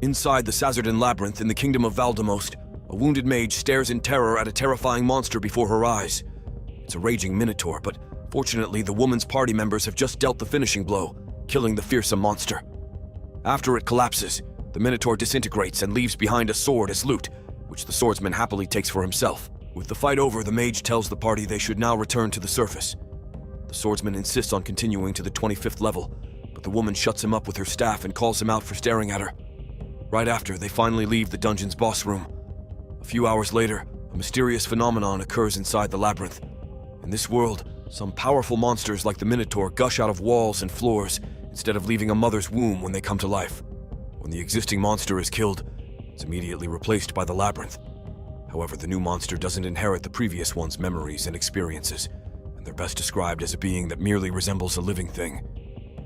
Inside the Sazerdan Labyrinth in the kingdom of Valdemost, a wounded mage stares in terror at a terrifying monster before her eyes. It's a raging Minotaur, but fortunately the woman's party members have just dealt the finishing blow, killing the fearsome monster. After it collapses, the Minotaur disintegrates and leaves behind a sword as loot, which the swordsman happily takes for himself. With the fight over, the mage tells the party they should now return to the surface. The swordsman insists on continuing to the 25th level, but the woman shuts him up with her staff and calls him out for staring at her. Right after, they finally leave the dungeon's boss room. A few hours later, a mysterious phenomenon occurs inside the labyrinth. In this world, some powerful monsters like the Minotaur gush out of walls and floors instead of leaving a mother's womb when they come to life. When the existing monster is killed, it's immediately replaced by the labyrinth. However, the new monster doesn't inherit the previous one's memories and experiences, and they're best described as a being that merely resembles a living thing.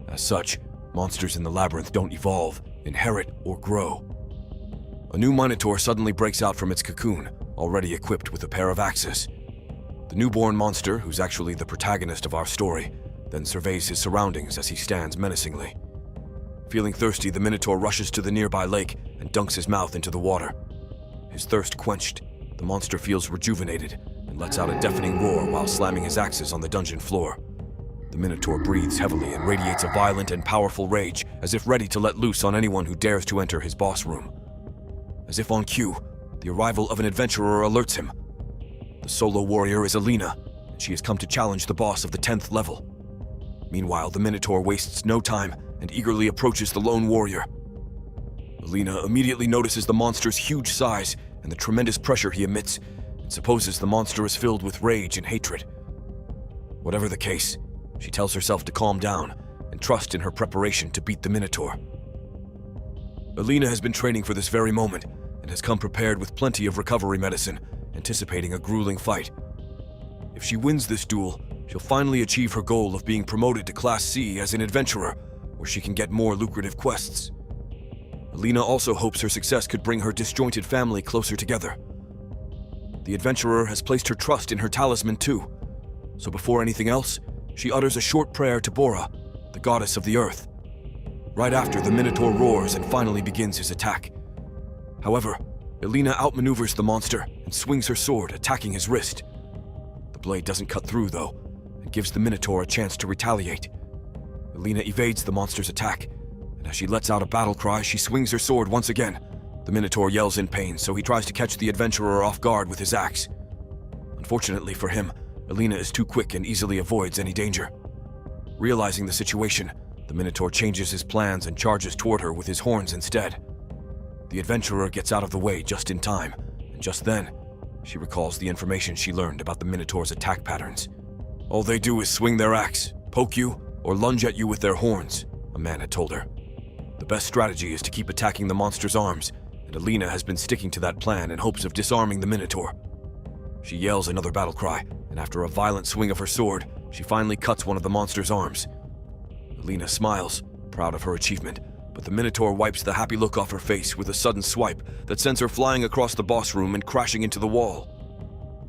As such, monsters in the labyrinth don't evolve, inherit, or grow. A new Minotaur suddenly breaks out from its cocoon, already equipped with a pair of axes. The newborn monster, who's actually the protagonist of our story, then surveys his surroundings as he stands menacingly. Feeling thirsty, the Minotaur rushes to the nearby lake and dunks his mouth into the water. His thirst quenched, the monster feels rejuvenated and lets out a deafening roar while slamming his axes on the dungeon floor. The Minotaur breathes heavily and radiates a violent and powerful rage, as if ready to let loose on anyone who dares to enter his boss room. As if on cue, the arrival of an adventurer alerts him. The solo warrior is Alina, and she has come to challenge the boss of the 10th level. Meanwhile, the Minotaur wastes no time and eagerly approaches the lone warrior. Alina immediately notices the monster's huge size and the tremendous pressure he emits, and supposes the monster is filled with rage and hatred. Whatever the case, she tells herself to calm down and trust in her preparation to beat the Minotaur. Alina has been training for this very moment and has come prepared with plenty of recovery medicine, anticipating a grueling fight. If she wins this duel, she'll finally achieve her goal of being promoted to Class C as an adventurer, where she can get more lucrative quests. Alina also hopes her success could bring her disjointed family closer together. The adventurer has placed her trust in her talisman too, so before anything else, she utters a short prayer to Bora, the goddess of the earth. Right after, the Minotaur roars and finally begins his attack. However, Alina outmaneuvers the monster and swings her sword, attacking his wrist. The blade doesn't cut through, though, and gives the Minotaur a chance to retaliate. Alina evades the monster's attack, and as she lets out a battle cry, she swings her sword once again. The Minotaur yells in pain, so he tries to catch the adventurer off guard with his axe. Unfortunately for him, Alina is too quick and easily avoids any danger. Realizing the situation, the Minotaur changes his plans and charges toward her with his horns instead. The adventurer gets out of the way just in time, and just then, she recalls the information she learned about the Minotaur's attack patterns. All they do is swing their axe, poke you, or lunge at you with their horns, a man had told her. The best strategy is to keep attacking the monster's arms, and Alina has been sticking to that plan in hopes of disarming the Minotaur. She yells another battle cry, and after a violent swing of her sword, she finally cuts one of the monster's arms. Alina smiles, proud of her achievement, but the Minotaur wipes the happy look off her face with a sudden swipe that sends her flying across the boss room and crashing into the wall.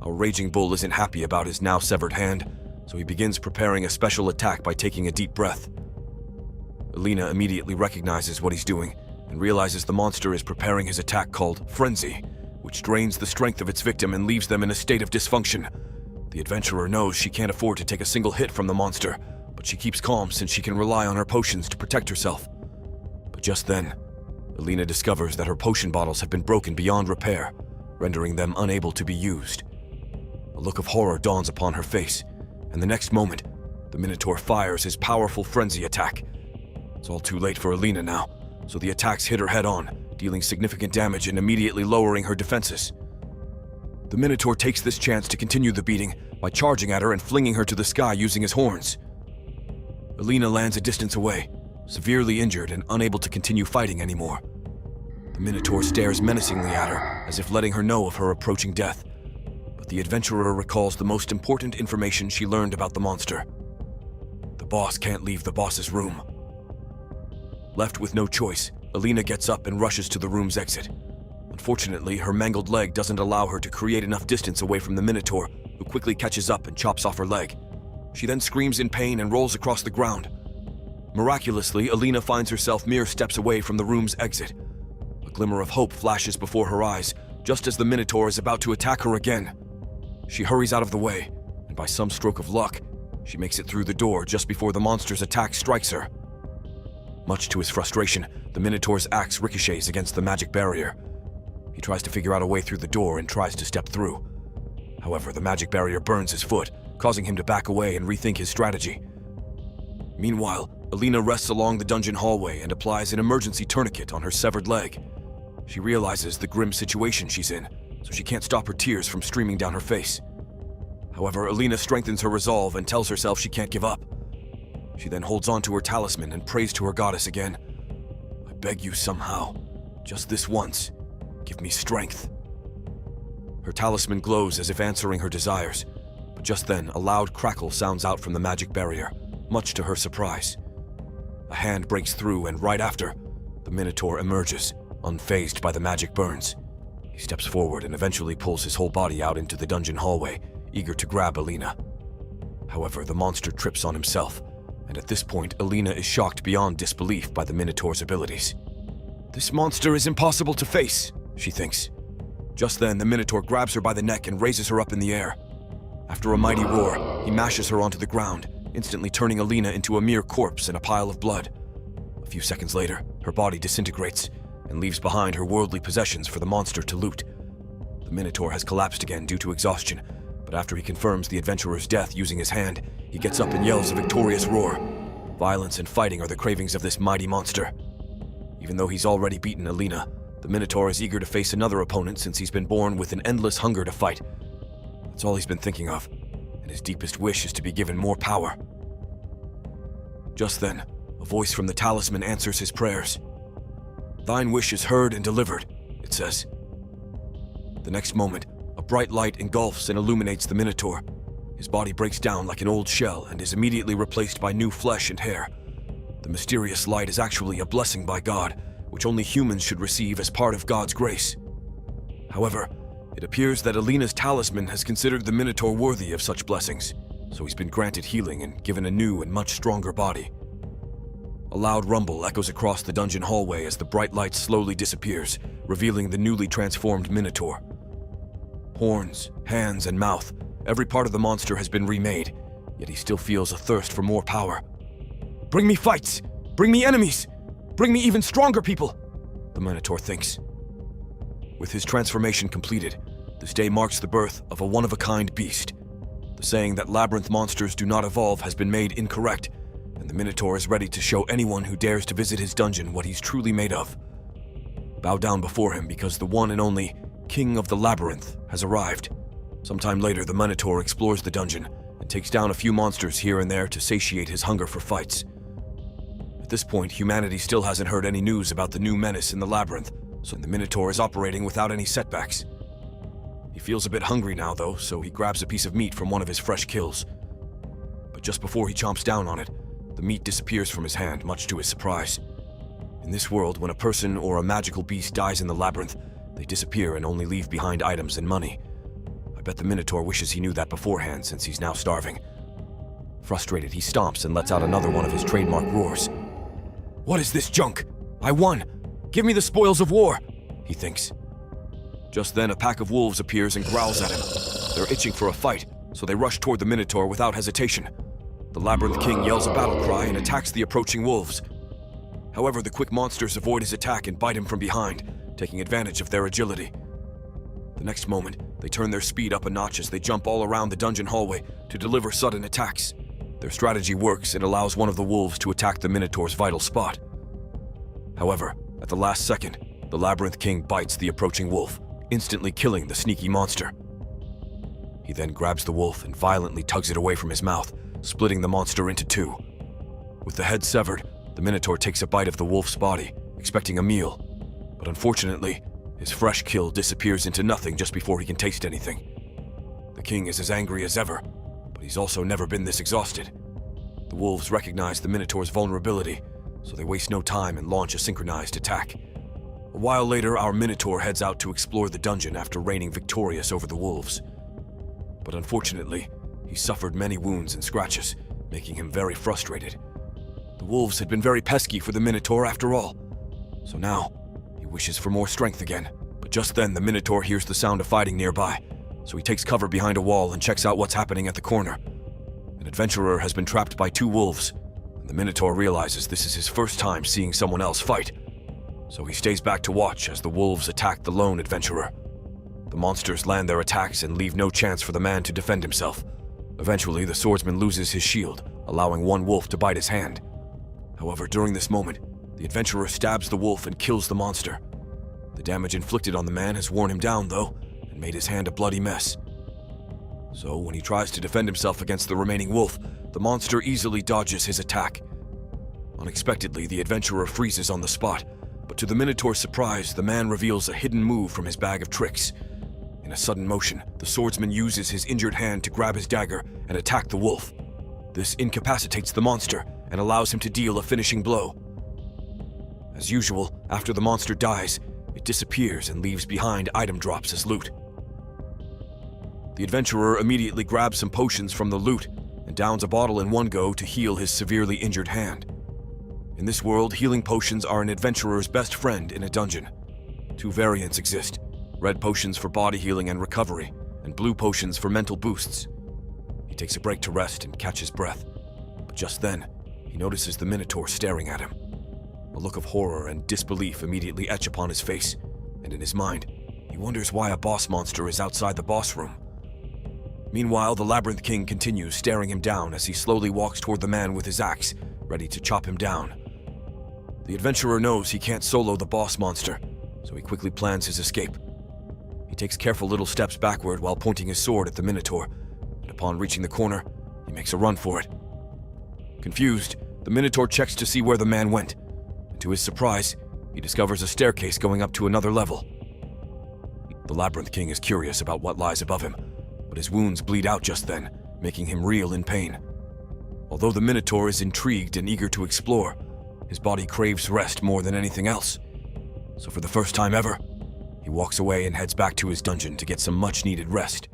Our raging bull isn't happy about his now severed hand, so he begins preparing a special attack by taking a deep breath. Alina immediately recognizes what he's doing and realizes the monster is preparing his attack called Frenzy, which drains the strength of its victim and leaves them in a state of dysfunction. The adventurer knows she can't afford to take a single hit from the monster, but she keeps calm since she can rely on her potions to protect herself. But just then, Alina discovers that her potion bottles have been broken beyond repair, rendering them unable to be used. A look of horror dawns upon her face, and the next moment, the Minotaur fires his powerful frenzy attack. It's all too late for Alina now, so the attacks hit her head-on, dealing significant damage and immediately lowering her defenses. The Minotaur takes this chance to continue the beating by charging at her and flinging her to the sky using his horns. Alina lands a distance away, severely injured and unable to continue fighting anymore. The Minotaur stares menacingly at her, as if letting her know of her approaching death. But the adventurer recalls the most important information she learned about the monster. The boss can't leave the boss's room. Left with no choice, Alina gets up and rushes to the room's exit. Unfortunately, her mangled leg doesn't allow her to create enough distance away from the Minotaur, who quickly catches up and chops off her leg. She then screams in pain and rolls across the ground. Miraculously, Alina finds herself mere steps away from the room's exit. glimmer of hope flashes before her eyes, just as the Minotaur is about to attack her again. She hurries out of the way, and by some stroke of luck, she makes it through the door just before the monster's attack strikes her. Much to his frustration, the Minotaur's axe ricochets against the magic barrier. He tries to figure out a way through the door and tries to step through. However, the magic barrier burns his foot, causing him to back away and rethink his strategy. Meanwhile, Alina rests along the dungeon hallway and applies an emergency tourniquet on her severed leg. She realizes the grim situation she's in, so she can't stop her tears from streaming down her face. However, Alina strengthens her resolve and tells herself she can't give up. She then holds on to her talisman and prays to her goddess again. "I beg you somehow, just this once, give me strength." Her talisman glows as if answering her desires, but just then a loud crackle sounds out from the magic barrier, much to her surprise. A hand breaks through, and right after, the Minotaur emerges, unfazed by the magic burns. He steps forward and eventually pulls his whole body out into the dungeon hallway, eager to grab Alina. However, the monster trips on himself, and at this point, Alina is shocked beyond disbelief by the Minotaur's abilities. "This monster is impossible to face," she thinks. Just then, the Minotaur grabs her by the neck and raises her up in the air. After a mighty roar, he mashes her onto the ground, instantly turning Alina into a mere corpse and a pile of blood. A few seconds later, her body disintegrates and leaves behind her worldly possessions for the monster to loot. The Minotaur has collapsed again due to exhaustion, but after he confirms the adventurer's death using his hand, he gets up and yells a victorious roar. Violence and fighting are the cravings of this mighty monster. Even though he's already beaten Alina, the Minotaur is eager to face another opponent since he's been born with an endless hunger to fight. That's all he's been thinking of, and his deepest wish is to be given more power. Just then, a voice from the talisman answers his prayers. "Thine wish is heard and delivered," it says. The next moment, a bright light engulfs and illuminates the Minotaur. His body breaks down like an old shell and is immediately replaced by new flesh and hair. The mysterious light is actually a blessing by God, which only humans should receive as part of God's grace. However, it appears that Alina's talisman has considered the Minotaur worthy of such blessings, so he's been granted healing and given a new and much stronger body. A loud rumble echoes across the dungeon hallway as the bright light slowly disappears, revealing the newly transformed Minotaur. Horns, hands, and mouth, every part of the monster has been remade, yet he still feels a thirst for more power. "Bring me fights! Bring me enemies! Bring me even stronger people!" the Minotaur thinks. With his transformation completed, this day marks the birth of a one-of-a-kind beast. The saying that labyrinth monsters do not evolve has been made incorrect, and the Minotaur is ready to show anyone who dares to visit his dungeon what he's truly made of. Bow down before him because the one and only King of the Labyrinth has arrived. Sometime later, the Minotaur explores the dungeon and takes down a few monsters here and there to satiate his hunger for fights. At this point, humanity still hasn't heard any news about the new menace in the labyrinth, so the Minotaur is operating without any setbacks. He feels a bit hungry now, though, so he grabs a piece of meat from one of his fresh kills. But just before he chomps down on it, the meat disappears from his hand, much to his surprise. In this world, when a person or a magical beast dies in the labyrinth, they disappear and only leave behind items and money. I bet the Minotaur wishes he knew that beforehand, since he's now starving. Frustrated, he stomps and lets out another one of his trademark roars. "What is this junk? I won! Give me the spoils of war!" he thinks. Just then, a pack of wolves appears and growls at him. They're itching for a fight, so they rush toward the Minotaur without hesitation. The Labyrinth King yells a battle cry and attacks the approaching wolves. However, the quick monsters avoid his attack and bite him from behind, taking advantage of their agility. The next moment, they turn their speed up a notch as they jump all around the dungeon hallway to deliver sudden attacks. Their strategy works and allows one of the wolves to attack the Minotaur's vital spot. However, at the last second, the Labyrinth King bites the approaching wolf, instantly killing the sneaky monster. He then grabs the wolf and violently tugs it away from his mouth, splitting the monster into two. With the head severed, the Minotaur takes a bite of the wolf's body, expecting a meal. But unfortunately, his fresh kill disappears into nothing just before he can taste anything. The king is as angry as ever, but he's also never been this exhausted. The wolves recognize the Minotaur's vulnerability, so they waste no time and launch a synchronized attack. A while later, our Minotaur heads out to explore the dungeon after reigning victorious over the wolves. But unfortunately, he suffered many wounds and scratches, making him very frustrated. The wolves had been very pesky for the Minotaur after all, so now he wishes for more strength again. But just then, the Minotaur hears the sound of fighting nearby, so he takes cover behind a wall and checks out what's happening at the corner. An adventurer has been trapped by two wolves, and the Minotaur realizes this is his first time seeing someone else fight. So he stays back to watch as the wolves attack the lone adventurer. The monsters land their attacks and leave no chance for the man to defend himself. Eventually, the swordsman loses his shield, allowing one wolf to bite his hand. However, during this moment, the adventurer stabs the wolf and kills the monster. The damage inflicted on the man has worn him down, though, and made his hand a bloody mess. So, when he tries to defend himself against the remaining wolf, the monster easily dodges his attack. Unexpectedly, the adventurer freezes on the spot, but to the Minotaur's surprise, the man reveals a hidden move from his bag of tricks. In a sudden motion, the swordsman uses his injured hand to grab his dagger and attack the wolf. This incapacitates the monster and allows him to deal a finishing blow. As usual, after the monster dies, it disappears and leaves behind item drops as loot. The adventurer immediately grabs some potions from the loot and downs a bottle in one go to heal his severely injured hand. In this world, healing potions are an adventurer's best friend in a dungeon. Two variants exist: red potions for body healing and recovery, and blue potions for mental boosts. He takes a break to rest and catch his breath, but just then, he notices the Minotaur staring at him. A look of horror and disbelief immediately etch upon his face, and in his mind, he wonders why a boss monster is outside the boss room. Meanwhile, the Labyrinth King continues staring him down as he slowly walks toward the man with his axe, ready to chop him down. The adventurer knows he can't solo the boss monster, so he quickly plans his escape. He takes careful little steps backward while pointing his sword at the Minotaur, and upon reaching the corner, he makes a run for it. Confused, the Minotaur checks to see where the man went, and to his surprise, he discovers a staircase going up to another level. The Labyrinth King is curious about what lies above him, but his wounds bleed out just then, making him reel in pain. Although the Minotaur is intrigued and eager to explore, his body craves rest more than anything else. So for the first time ever, he walks away and heads back to his dungeon to get some much-needed rest.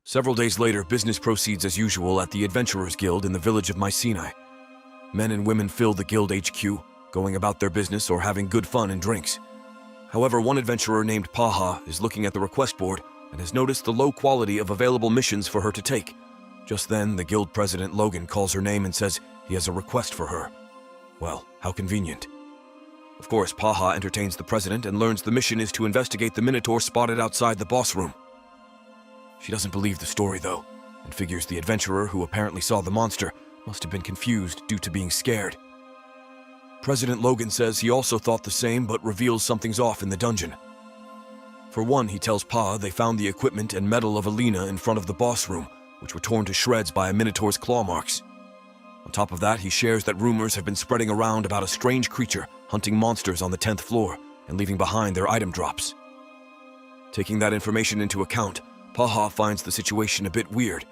Several days later, business proceeds as usual at the Adventurers Guild in the village of Mycenae. Men and women fill the guild HQ, going about their business or having good fun and drinks. However, one adventurer named Paha is looking at the request board and has noticed the low quality of available missions for her to take. Just then, the guild president Logan calls her name and says he has a request for her. Well, how convenient. Of course, Paha entertains the president and learns the mission is to investigate the Minotaur spotted outside the boss room. She doesn't believe the story, though, and figures the adventurer who apparently saw the monster must have been confused due to being scared. President Logan says he also thought the same, but reveals something's off in the dungeon. For one, he tells Pa they found the equipment and metal of Alina in front of the boss room, which were torn to shreds by a Minotaur's claw marks. On top of that, he shares that rumors have been spreading around about a strange creature hunting monsters on the 10th floor and leaving behind their item drops. Taking that information into account, Paha finds the situation a bit weird.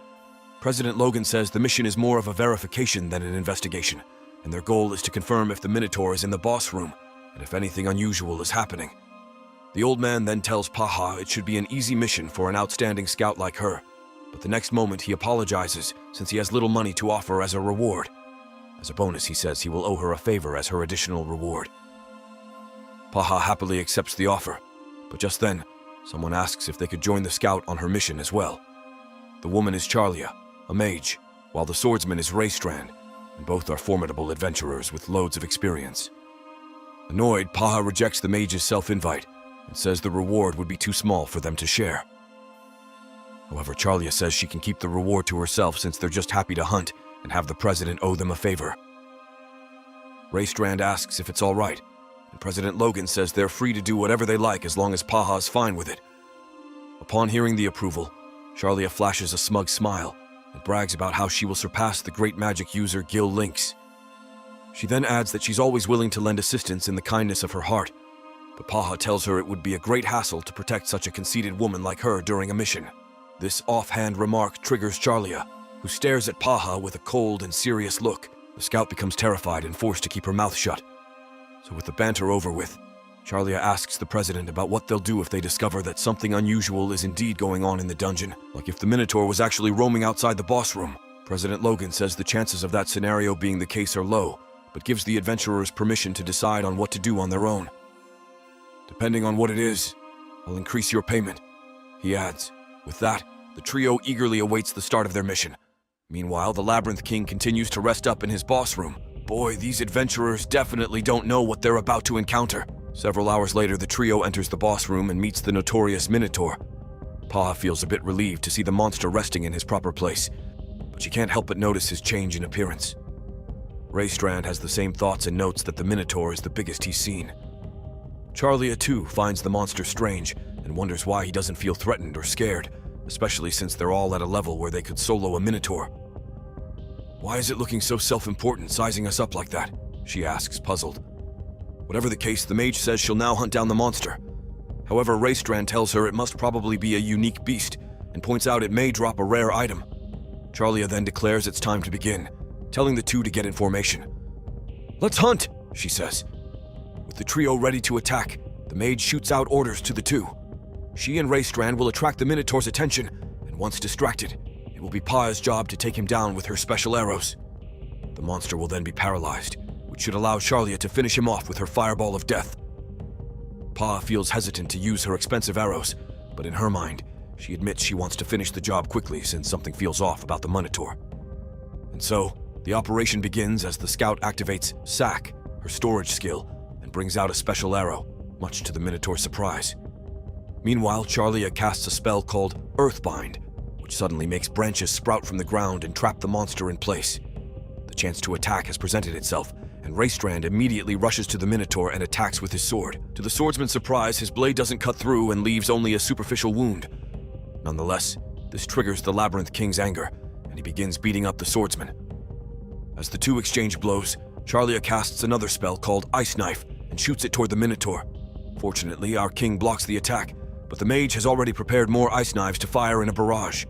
President Logan says the mission is more of a verification than an investigation, and their goal is to confirm if the Minotaur is in the boss room and if anything unusual is happening. The old man then tells Paha it should be an easy mission for an outstanding scout like her, but the next moment he apologizes since he has little money to offer as a reward. As a bonus, he says he will owe her a favor as her additional reward. Paha happily accepts the offer, but just then, someone asks if they could join the scout on her mission as well. The woman is Charlia, a mage, while the swordsman is Raystrand, and both are formidable adventurers with loads of experience. Annoyed, Paha rejects the mage's self-invite and says the reward would be too small for them to share. However, Charlia says she can keep the reward to herself since they're just happy to hunt and have the president owe them a favor. Raystrand asks if it's all right, and President Logan says they're free to do whatever they like as long as Paha's fine with it. Upon hearing the approval, Charlia flashes a smug smile and brags about how she will surpass the great magic user Gil Lynx. She then adds that she's always willing to lend assistance in the kindness of her heart, but Paha tells her it would be a great hassle to protect such a conceited woman like her during a mission. This offhand remark triggers Charlia, who stares at Paha with a cold and serious look. The scout becomes terrified and forced to keep her mouth shut. So with the banter over with, Charlia asks the president about what they'll do if they discover that something unusual is indeed going on in the dungeon, like if the Minotaur was actually roaming outside the boss room. President Logan says the chances of that scenario being the case are low, but gives the adventurers permission to decide on what to do on their own. Depending on what it is, I'll increase your payment, he adds. With that, the trio eagerly awaits the start of their mission. Meanwhile, the Labyrinth King continues to rest up in his boss room. Boy, these adventurers definitely don't know what they're about to encounter. Several hours later, the trio enters the boss room and meets the notorious Minotaur. Paha feels a bit relieved to see the monster resting in his proper place, but she can't help but notice his change in appearance. Raystrand has the same thoughts and notes that the Minotaur is the biggest he's seen. Charlia, too, finds the monster strange and wonders why he doesn't feel threatened or scared, especially since they're all at a level where they could solo a Minotaur. Why is it looking so self-important, sizing us up like that? She asks, puzzled. Whatever the case, the mage says she'll now hunt down the monster. However, Raystrand tells her it must probably be a unique beast and points out it may drop a rare item. Charlia then declares it's time to begin, telling the two to get in formation. "Let's hunt," she says. With the trio ready to attack, the mage shoots out orders to the two. She and Raystrand will attract the Minotaur's attention, and once distracted, it will be Paha's job to take him down with her special arrows. The monster will then be paralyzed, which should allow Charlia to finish him off with her fireball of death. Paha feels hesitant to use her expensive arrows, but in her mind, she admits she wants to finish the job quickly since something feels off about the Minotaur. And so, the operation begins as the scout activates Sack, her storage skill, and brings out a special arrow, much to the Minotaur's surprise. Meanwhile, Charlia casts a spell called Earthbind, which suddenly makes branches sprout from the ground and trap the monster in place. The chance to attack has presented itself, and Raystrand immediately rushes to the Minotaur and attacks with his sword. To the swordsman's surprise, his blade doesn't cut through and leaves only a superficial wound. Nonetheless, this triggers the Labyrinth King's anger, and he begins beating up the swordsman. As the two exchange blows, Charlia casts another spell called Ice Knife and shoots it toward the Minotaur. Fortunately, our king blocks the attack, but the mage has already prepared more ice knives to fire in a barrage.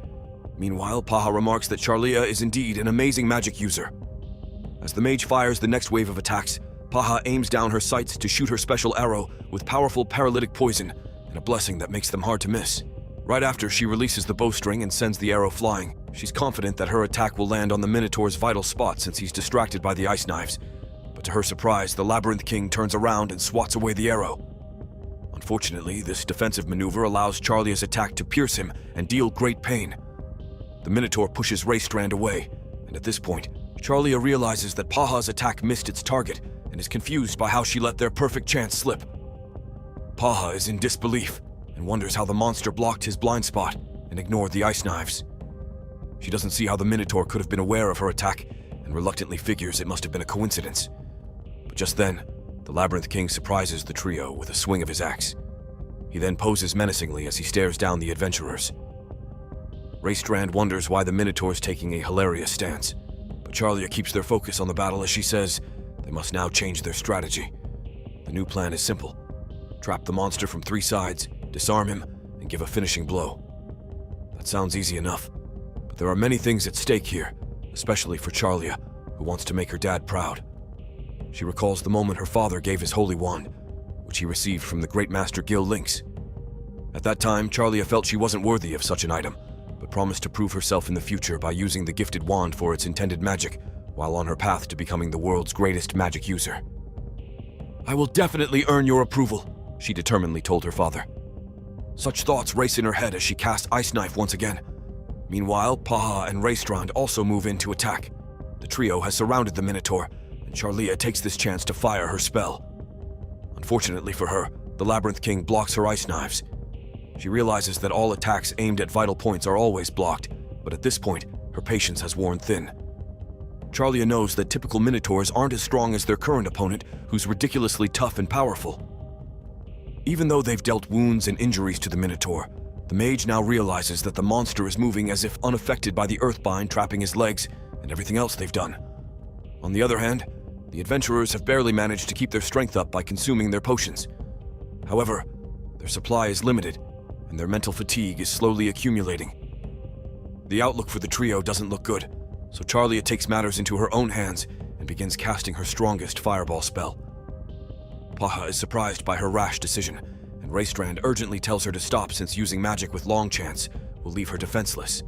Meanwhile, Paha remarks that Charlia is indeed an amazing magic user. As the mage fires the next wave of attacks, Paha aims down her sights to shoot her special arrow with powerful paralytic poison and a blessing that makes them hard to miss. Right after, she releases the bowstring and sends the arrow flying. She's confident that her attack will land on the Minotaur's vital spot since he's distracted by the ice knives. But to her surprise, the Labyrinth King turns around and swats away the arrow. Unfortunately, this defensive maneuver allows Charlia's attack to pierce him and deal great pain. The Minotaur pushes Raystrand away, and at this point, Charlia realizes that Paha's attack missed its target and is confused by how she let their perfect chance slip. Paha is in disbelief and wonders how the monster blocked his blind spot and ignored the ice knives. She doesn't see how the Minotaur could have been aware of her attack and reluctantly figures it must have been a coincidence. But just then, the Labyrinth King surprises the trio with a swing of his axe. He then poses menacingly as he stares down the adventurers. Raystrand wonders why the Minotaur's taking a hilarious stance, but Charlia keeps their focus on the battle as she says they must now change their strategy. The new plan is simple: trap the monster from 3 sides, disarm him, and give a finishing blow. That sounds easy enough, but there are many things at stake here, especially for Charlia, who wants to make her dad proud. She recalls the moment her father gave his holy wand, which he received from the great master Gil Lynx. At that time, Charlia felt she wasn't worthy of such an item, but promised to prove herself in the future by using the gifted wand for its intended magic, while on her path to becoming the world's greatest magic user. "I will definitely earn your approval," she determinedly told her father. Such thoughts race in her head as she casts Ice Knife once again. Meanwhile, Paha and Raystrand also move in to attack. The trio has surrounded the Minotaur, and Charlia takes this chance to fire her spell. Unfortunately for her, the Labyrinth King blocks her ice knives. She realizes that all attacks aimed at vital points are always blocked, but at this point, her patience has worn thin. Charlia knows that typical Minotaurs aren't as strong as their current opponent, who's ridiculously tough and powerful. Even though they've dealt wounds and injuries to the Minotaur, the mage now realizes that the monster is moving as if unaffected by the Earthbind trapping his legs and everything else they've done. On the other hand, the adventurers have barely managed to keep their strength up by consuming their potions. However, their supply is limited, and their mental fatigue is slowly accumulating. The outlook for the trio doesn't look good, so Charlia takes matters into her own hands and begins casting her strongest fireball spell. Paha is surprised by her rash decision, and Raystrand urgently tells her to stop since using magic with long chance will leave her defenseless.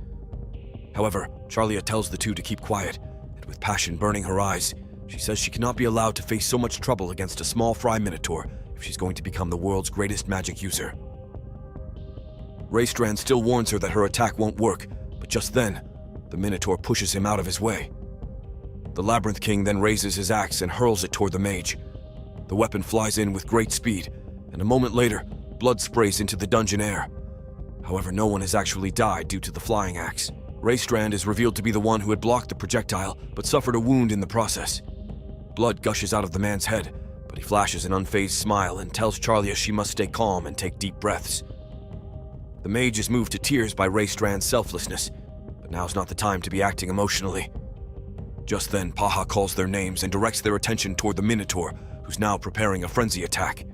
However, Charlia tells the two to keep quiet, and with passion burning her eyes, she says she cannot be allowed to face so much trouble against a small fry Minotaur if she's going to become the world's greatest magic user. Raystrand still warns her that her attack won't work, but just then, the Minotaur pushes him out of his way. The Labyrinth King then raises his axe and hurls it toward the mage. The weapon flies in with great speed, and a moment later, blood sprays into the dungeon air. However, no one has actually died due to the flying axe. Raystrand is revealed to be the one who had blocked the projectile, but suffered a wound in the process. Blood gushes out of the man's head, but he flashes an unfazed smile and tells Charlia she must stay calm and take deep breaths. The mage is moved to tears by Raystrand's selflessness, but now's not the time to be acting emotionally. Just then, Paha calls their names and directs their attention toward the Minotaur, who's now preparing a frenzy attack.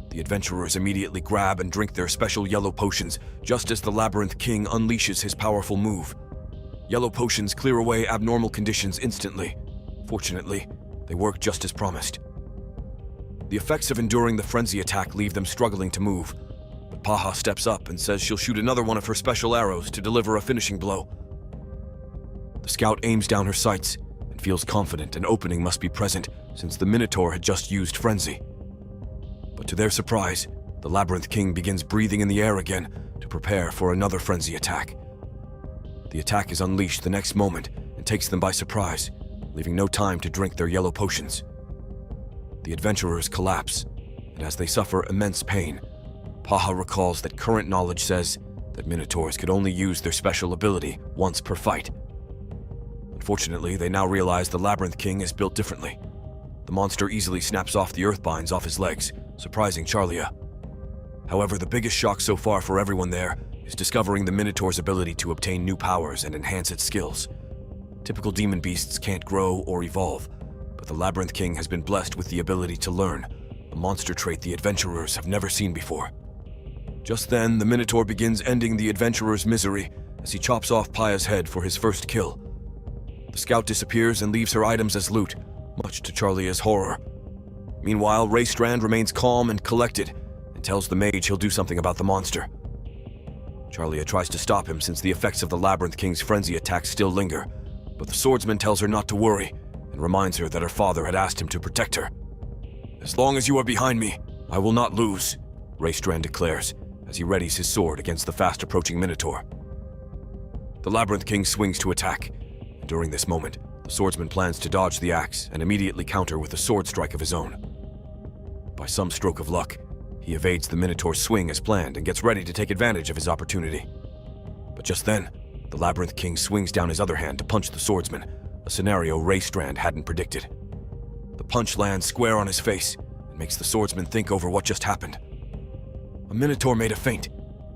The adventurers immediately grab and drink their special yellow potions, just as the Labyrinth King unleashes his powerful move. Yellow potions clear away abnormal conditions instantly. Fortunately, they work just as promised. The effects of enduring the frenzy attack leave them struggling to move, but Paha steps up and says she'll shoot another one of her special arrows to deliver a finishing blow. The scout aims down her sights and feels confident an opening must be present since the Minotaur had just used frenzy. But to their surprise, the Labyrinth King begins breathing in the air again to prepare for another frenzy attack. The attack is unleashed the next moment and takes them by surprise, leaving no time to drink their yellow potions. The adventurers collapse, and as they suffer immense pain, Paha recalls that current knowledge says that Minotaurs could only use their special ability once per fight. Unfortunately, they now realize the Labyrinth King is built differently. The monster easily snaps off the earth binds off his legs, surprising Charlia. However, the biggest shock so far for everyone there is discovering the Minotaur's ability to obtain new powers and enhance its skills. Typical demon beasts can't grow or evolve, but the Labyrinth King has been blessed with the ability to learn, a monster trait the adventurers have never seen before. Just then, the Minotaur begins ending the adventurer's misery as he chops off Paya's head for his first kill. The scout disappears and leaves her items as loot, much to Charlia's horror. Meanwhile, Raystrand remains calm and collected and tells the mage he'll do something about the monster. Charlia tries to stop him since the effects of the Labyrinth King's frenzy attack still linger, but the swordsman tells her not to worry and reminds her that her father had asked him to protect her. "As long as you are behind me, I will not lose," Raystrand declares as he readies his sword against the fast-approaching Minotaur. The Labyrinth King swings to attack, and during this moment, the swordsman plans to dodge the axe and immediately counter with a sword strike of his own. By some stroke of luck, he evades the Minotaur's swing as planned and gets ready to take advantage of his opportunity. But just then, the Labyrinth King swings down his other hand to punch the swordsman, a scenario Raystrand hadn't predicted. The punch lands square on his face and makes the swordsman think over what just happened. A Minotaur made a feint.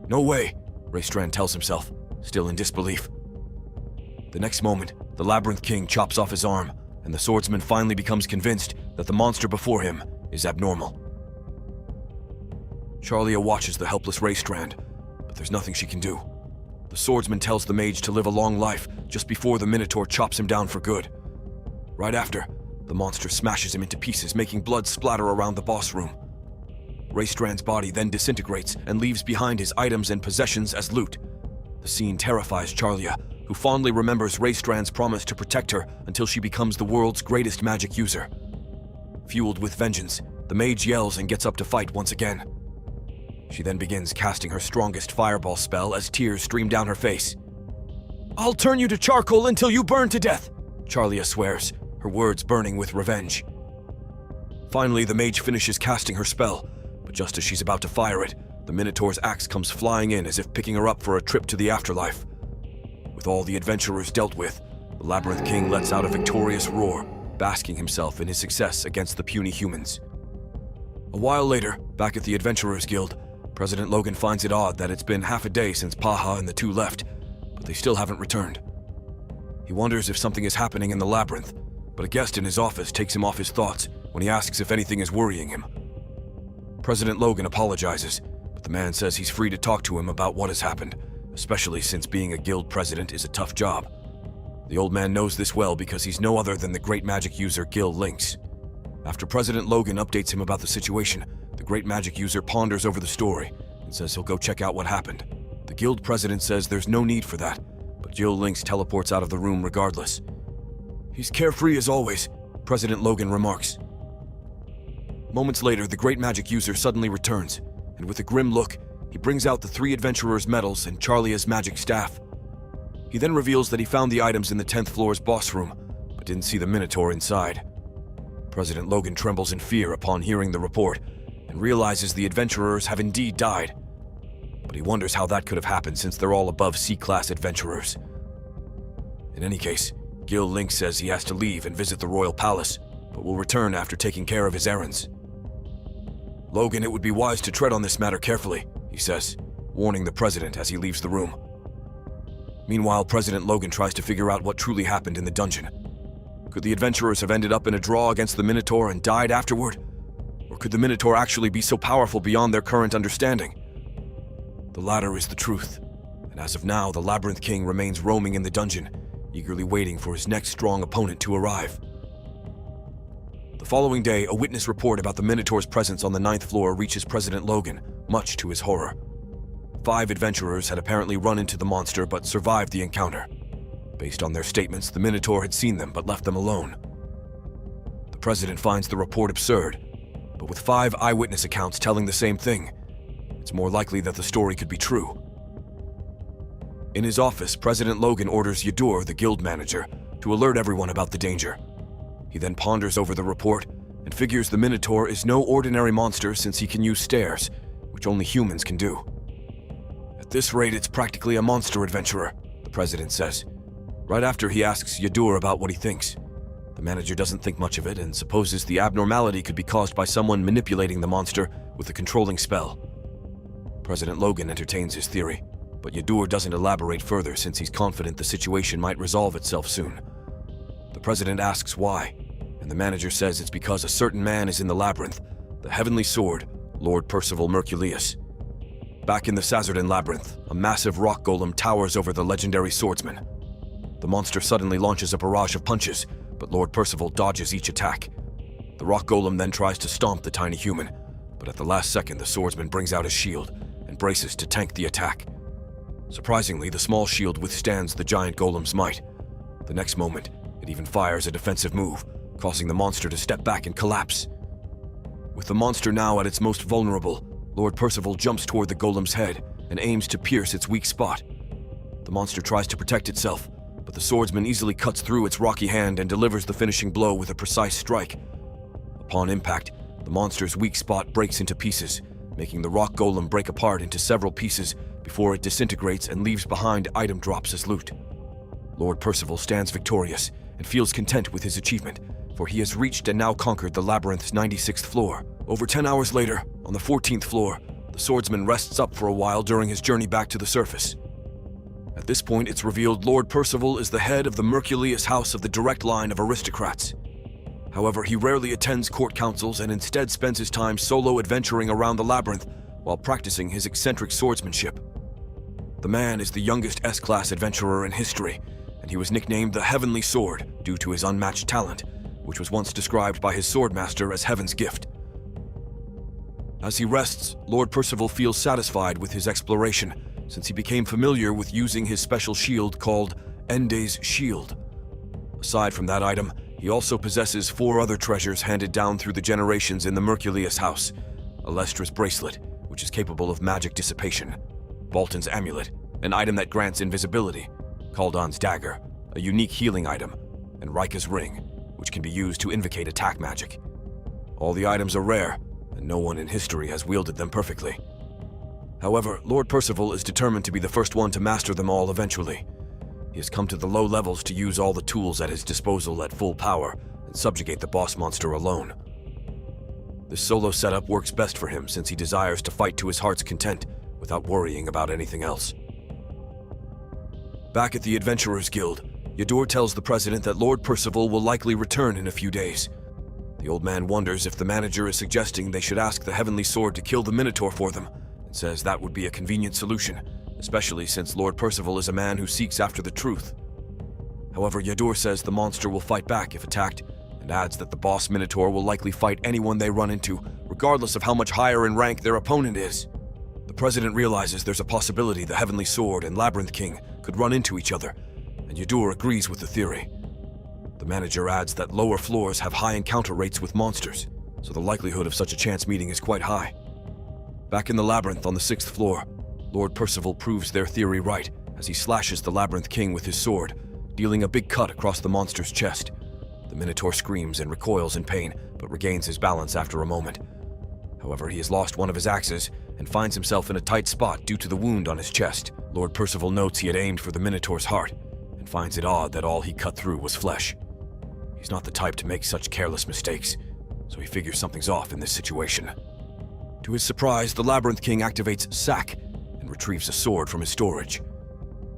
"No way," Raystrand tells himself, still in disbelief. The next moment, the Labyrinth King chops off his arm, and the swordsman finally becomes convinced that the monster before him is abnormal. Charlia watches the helpless Raystrand, but there's nothing she can do. The swordsman tells the mage to live a long life just before the Minotaur chops him down for good. Right after, the monster smashes him into pieces, making blood splatter around the boss room. Raystrand's body then disintegrates and leaves behind his items and possessions as loot. The scene terrifies Charlia, who fondly remembers Raystrand's promise to protect her until she becomes the world's greatest magic user. Fueled with vengeance, the mage yells and gets up to fight once again. She then begins casting her strongest fireball spell as tears stream down her face. "I'll turn you to charcoal until you burn to death," Charlia swears, her words burning with revenge. Finally, the mage finishes casting her spell, but just as she's about to fire it, the Minotaur's axe comes flying in as if picking her up for a trip to the afterlife. With all the adventurers dealt with, the Labyrinth King lets out a victorious roar, basking himself in his success against the puny humans. A while later, back at the Adventurers Guild, President Logan finds it odd that it's been half a day since Paha and the two left, but they still haven't returned. He wonders if something is happening in the labyrinth, but a guest in his office takes him off his thoughts when he asks if anything is worrying him. President Logan apologizes, but the man says he's free to talk to him about what has happened, especially since being a guild president is a tough job. The old man knows this well because he's no other than the great magic user Gil Lynx. After President Logan updates him about the situation, the great magic user ponders over the story and says he'll go check out what happened. The guild president says there's no need for that, but Gil Lynx teleports out of the room regardless. "He's carefree as always," President Logan remarks. Moments later, the great magic user suddenly returns, and with a grim look, he brings out the 3 adventurers' medals and Charlia's magic staff. He then reveals that he found the items in the 10th floor's boss room, but didn't see the Minotaur inside. President Logan trembles in fear upon hearing the report, and realizes the adventurers have indeed died. But he wonders how that could have happened since they're all above C-class adventurers. In any case, Gil Link says he has to leave and visit the royal palace, but will return after taking care of his errands. Logan, it would be wise to tread on this matter carefully, he says, warning the president as he leaves the room. Meanwhile, President Logan tries to figure out what truly happened in the dungeon. Could the adventurers have ended up in a draw against the Minotaur and died afterward? Or could the Minotaur actually be so powerful beyond their current understanding? The latter is the truth, and as of now, the Labyrinth King remains roaming in the dungeon, eagerly waiting for his next strong opponent to arrive. The following day, a witness report about the Minotaur's presence on the 9th floor reaches President Logan, much to his horror. 5 adventurers had apparently run into the monster but survived the encounter. Based on their statements, the Minotaur had seen them but left them alone. The president finds the report absurd, but with 5 eyewitness accounts telling the same thing, it's more likely that the story could be true. In his office, President Logan orders Yadur, the guild manager, to alert everyone about the danger. He then ponders over the report and figures the Minotaur is no ordinary monster since he can use stairs, which only humans can do. At this rate, it's practically a monster adventurer, the president says. Right after he asks Yadur about what he thinks. The manager doesn't think much of it and supposes the abnormality could be caused by someone manipulating the monster with a controlling spell. President Logan entertains his theory, but Yadur doesn't elaborate further since he's confident the situation might resolve itself soon. The president asks why, and the manager says it's because a certain man is in the labyrinth, the Heavenly Sword, Lord Percival Merculius. Back in the Sazerdan Labyrinth, a massive rock golem towers over the legendary swordsman. The monster suddenly launches a barrage of punches, but Lord Percival dodges each attack. The rock golem then tries to stomp the tiny human, but at the last second the swordsman brings out his shield and braces to tank the attack. Surprisingly, the small shield withstands the giant golem's might. The next moment, it even fires a defensive move, causing the monster to step back and collapse. With the monster now at its most vulnerable, Lord Percival jumps toward the golem's head and aims to pierce its weak spot. The monster tries to protect itself, but the swordsman easily cuts through its rocky hand and delivers the finishing blow with a precise strike. Upon impact, the monster's weak spot breaks into pieces, making the rock golem break apart into several pieces before it disintegrates and leaves behind item drops as loot. Lord Percival stands victorious and feels content with his achievement, for he has reached and now conquered the labyrinth's 96th floor. Over 10 hours later, on the 14th floor, the swordsman rests up for a while during his journey back to the surface. At this point, it's revealed Lord Percival is the head of the Merculius house of the direct line of aristocrats. However, he rarely attends court councils and instead spends his time solo adventuring around the labyrinth while practicing his eccentric swordsmanship. The man is the youngest S-class adventurer in history, and he was nicknamed the Heavenly Sword due to his unmatched talent, which was once described by his swordmaster as heaven's gift. As he rests, Lord Percival feels satisfied with his exploration, since he became familiar with using his special shield called Ende's Shield. Aside from that item, he also possesses 4 other treasures handed down through the generations in the Merculius house: a Lestra's bracelet, which is capable of magic dissipation; Bolton's amulet, an item that grants invisibility; Kaldon's dagger, a unique healing item; and Rika's ring, which can be used to invocate attack magic. All the items are rare, and no one in history has wielded them perfectly. However, Lord Percival is determined to be the first one to master them all eventually. He has come to the low levels to use all the tools at his disposal at full power and subjugate the boss monster alone. This solo setup works best for him since he desires to fight to his heart's content without worrying about anything else. Back at the Adventurers Guild, Yadur tells the president that Lord Percival will likely return in a few days. The old man wonders if the manager is suggesting they should ask the Heavenly Sword to kill the Minotaur for them, and says that would be a convenient solution, especially since Lord Percival is a man who seeks after the truth. However, Yadur says the monster will fight back if attacked, and adds that the boss Minotaur will likely fight anyone they run into, regardless of how much higher in rank their opponent is. The president realizes there's a possibility the Heavenly Sword and Labyrinth King could run into each other, and Yadur agrees with the theory. The manager adds that lower floors have high encounter rates with monsters, so the likelihood of such a chance meeting is quite high. Back in the labyrinth on the 6th floor, Lord Percival proves their theory right as he slashes the Labyrinth King with his sword, dealing a big cut across the monster's chest. The Minotaur screams and recoils in pain, but regains his balance after a moment. However, he has lost one of his axes and finds himself in a tight spot due to the wound on his chest. Lord Percival notes he had aimed for the Minotaur's heart and finds it odd that all he cut through was flesh. He's not the type to make such careless mistakes, so he figures something's off in this situation. To his surprise, the Labyrinth King activates Sack and retrieves a sword from his storage.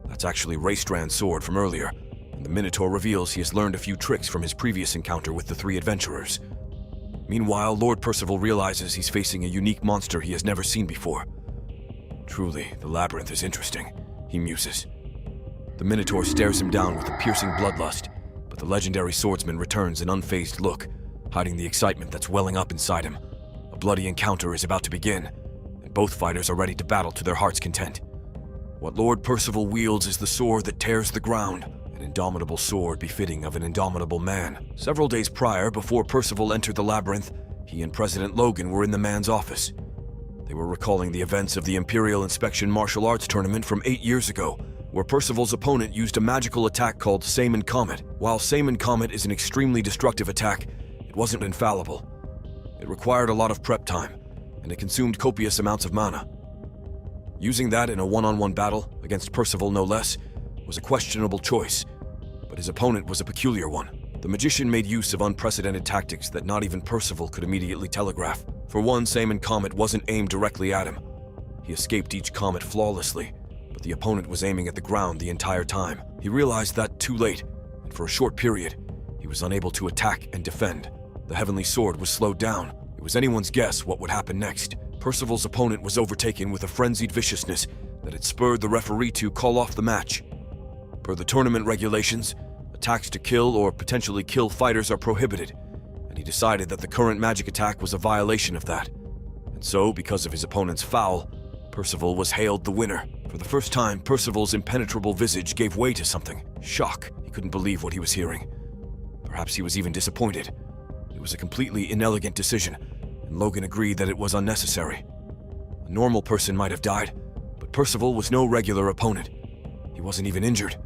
That's actually Raystrand's sword from earlier, and the Minotaur reveals he has learned a few tricks from his previous encounter with the three adventurers. Meanwhile, Lord Percival realizes he's facing a unique monster he has never seen before. Truly, the labyrinth is interesting, he muses. The Minotaur stares him down with a piercing bloodlust, but the legendary swordsman returns an unfazed look, hiding the excitement that's welling up inside him. A bloody encounter is about to begin, and both fighters are ready to battle to their heart's content. What Lord Percival wields is the sword that tears the ground, an indomitable sword befitting of an indomitable man. Several days prior, before Percival entered the labyrinth, he and President Logan were in the man's office. They were recalling the events of the Imperial Inspection Martial Arts Tournament from 8 years ago, where Percival's opponent used a magical attack called Saman Comet. While Saman Comet is an extremely destructive attack, it wasn't infallible. It required a lot of prep time, and it consumed copious amounts of mana. Using that in a one-on-one battle, against Percival no less, was a questionable choice, but his opponent was a peculiar one. The magician made use of unprecedented tactics that not even Percival could immediately telegraph. For one, Saman Comet wasn't aimed directly at him. He escaped each comet flawlessly, but the opponent was aiming at the ground the entire time. He realized that too late, and for a short period, he was unable to attack and defend. The heavenly sword was slowed down. It was anyone's guess what would happen next. Percival's opponent was overtaken with a frenzied viciousness that had spurred the referee to call off the match. Per the tournament regulations, attacks to kill or potentially kill fighters are prohibited, and he decided that the current magic attack was a violation of that. And so, because of his opponent's foul, Percival was hailed the winner. For the first time, Percival's impenetrable visage gave way to something. Shock. He couldn't believe what he was hearing. Perhaps he was even disappointed. It was a completely inelegant decision, and Logan agreed that it was unnecessary. A normal person might have died, but Percival was no regular opponent. He wasn't even injured.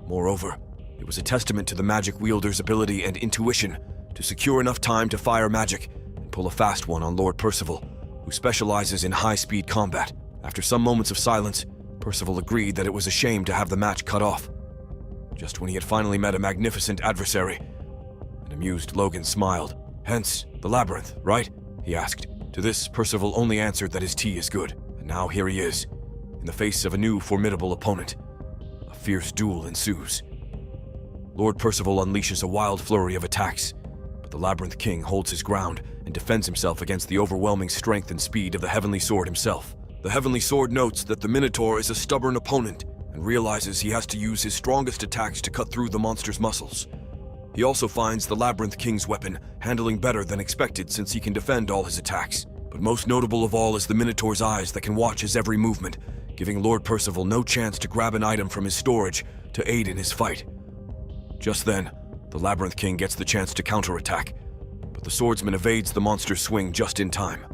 Moreover, it was a testament to the magic wielder's ability and intuition to secure enough time to fire magic and pull a fast one on Lord Percival, who specializes in high-speed combat. After some moments of silence, Percival agreed that it was a shame to have the match cut off. Just when he had finally met a magnificent adversary, an amused Logan smiled. "Hence, the labyrinth, right?" he asked. To this, Percival only answered that his tea is good, and now here he is, in the face of a new formidable opponent. A fierce duel ensues. Lord Percival unleashes a wild flurry of attacks, but the Labyrinth King holds his ground and defends himself against the overwhelming strength and speed of the Heavenly Sword himself. The Heavenly Sword notes that the Minotaur is a stubborn opponent and realizes he has to use his strongest attacks to cut through the monster's muscles. He also finds the Labyrinth King's weapon handling better than expected since he can defend all his attacks. But most notable of all is the Minotaur's eyes that can watch his every movement, giving Lord Percival no chance to grab an item from his storage to aid in his fight. Just then, the Labyrinth King gets the chance to counterattack, but the swordsman evades the monster's swing just in time.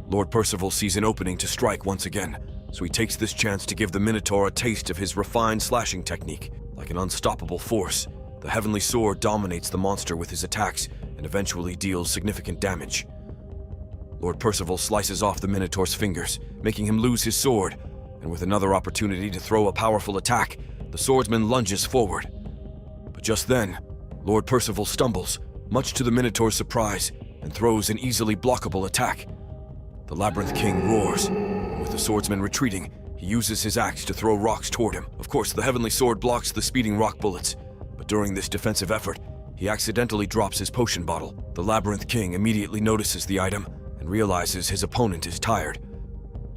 Lord Percival sees an opening to strike once again, so he takes this chance to give the Minotaur a taste of his refined slashing technique. Like an unstoppable force, the Heavenly Sword dominates the monster with his attacks and eventually deals significant damage. Lord Percival slices off the Minotaur's fingers, making him lose his sword, and with another opportunity to throw a powerful attack, the swordsman lunges forward. But just then, Lord Percival stumbles, much to the Minotaur's surprise, and throws an easily blockable attack. The Labyrinth King roars, and with the swordsman retreating, he uses his axe to throw rocks toward him. Of course, the Heavenly Sword blocks the speeding rock bullets, but during this defensive effort, he accidentally drops his potion bottle. The Labyrinth King immediately notices the item and realizes his opponent is tired.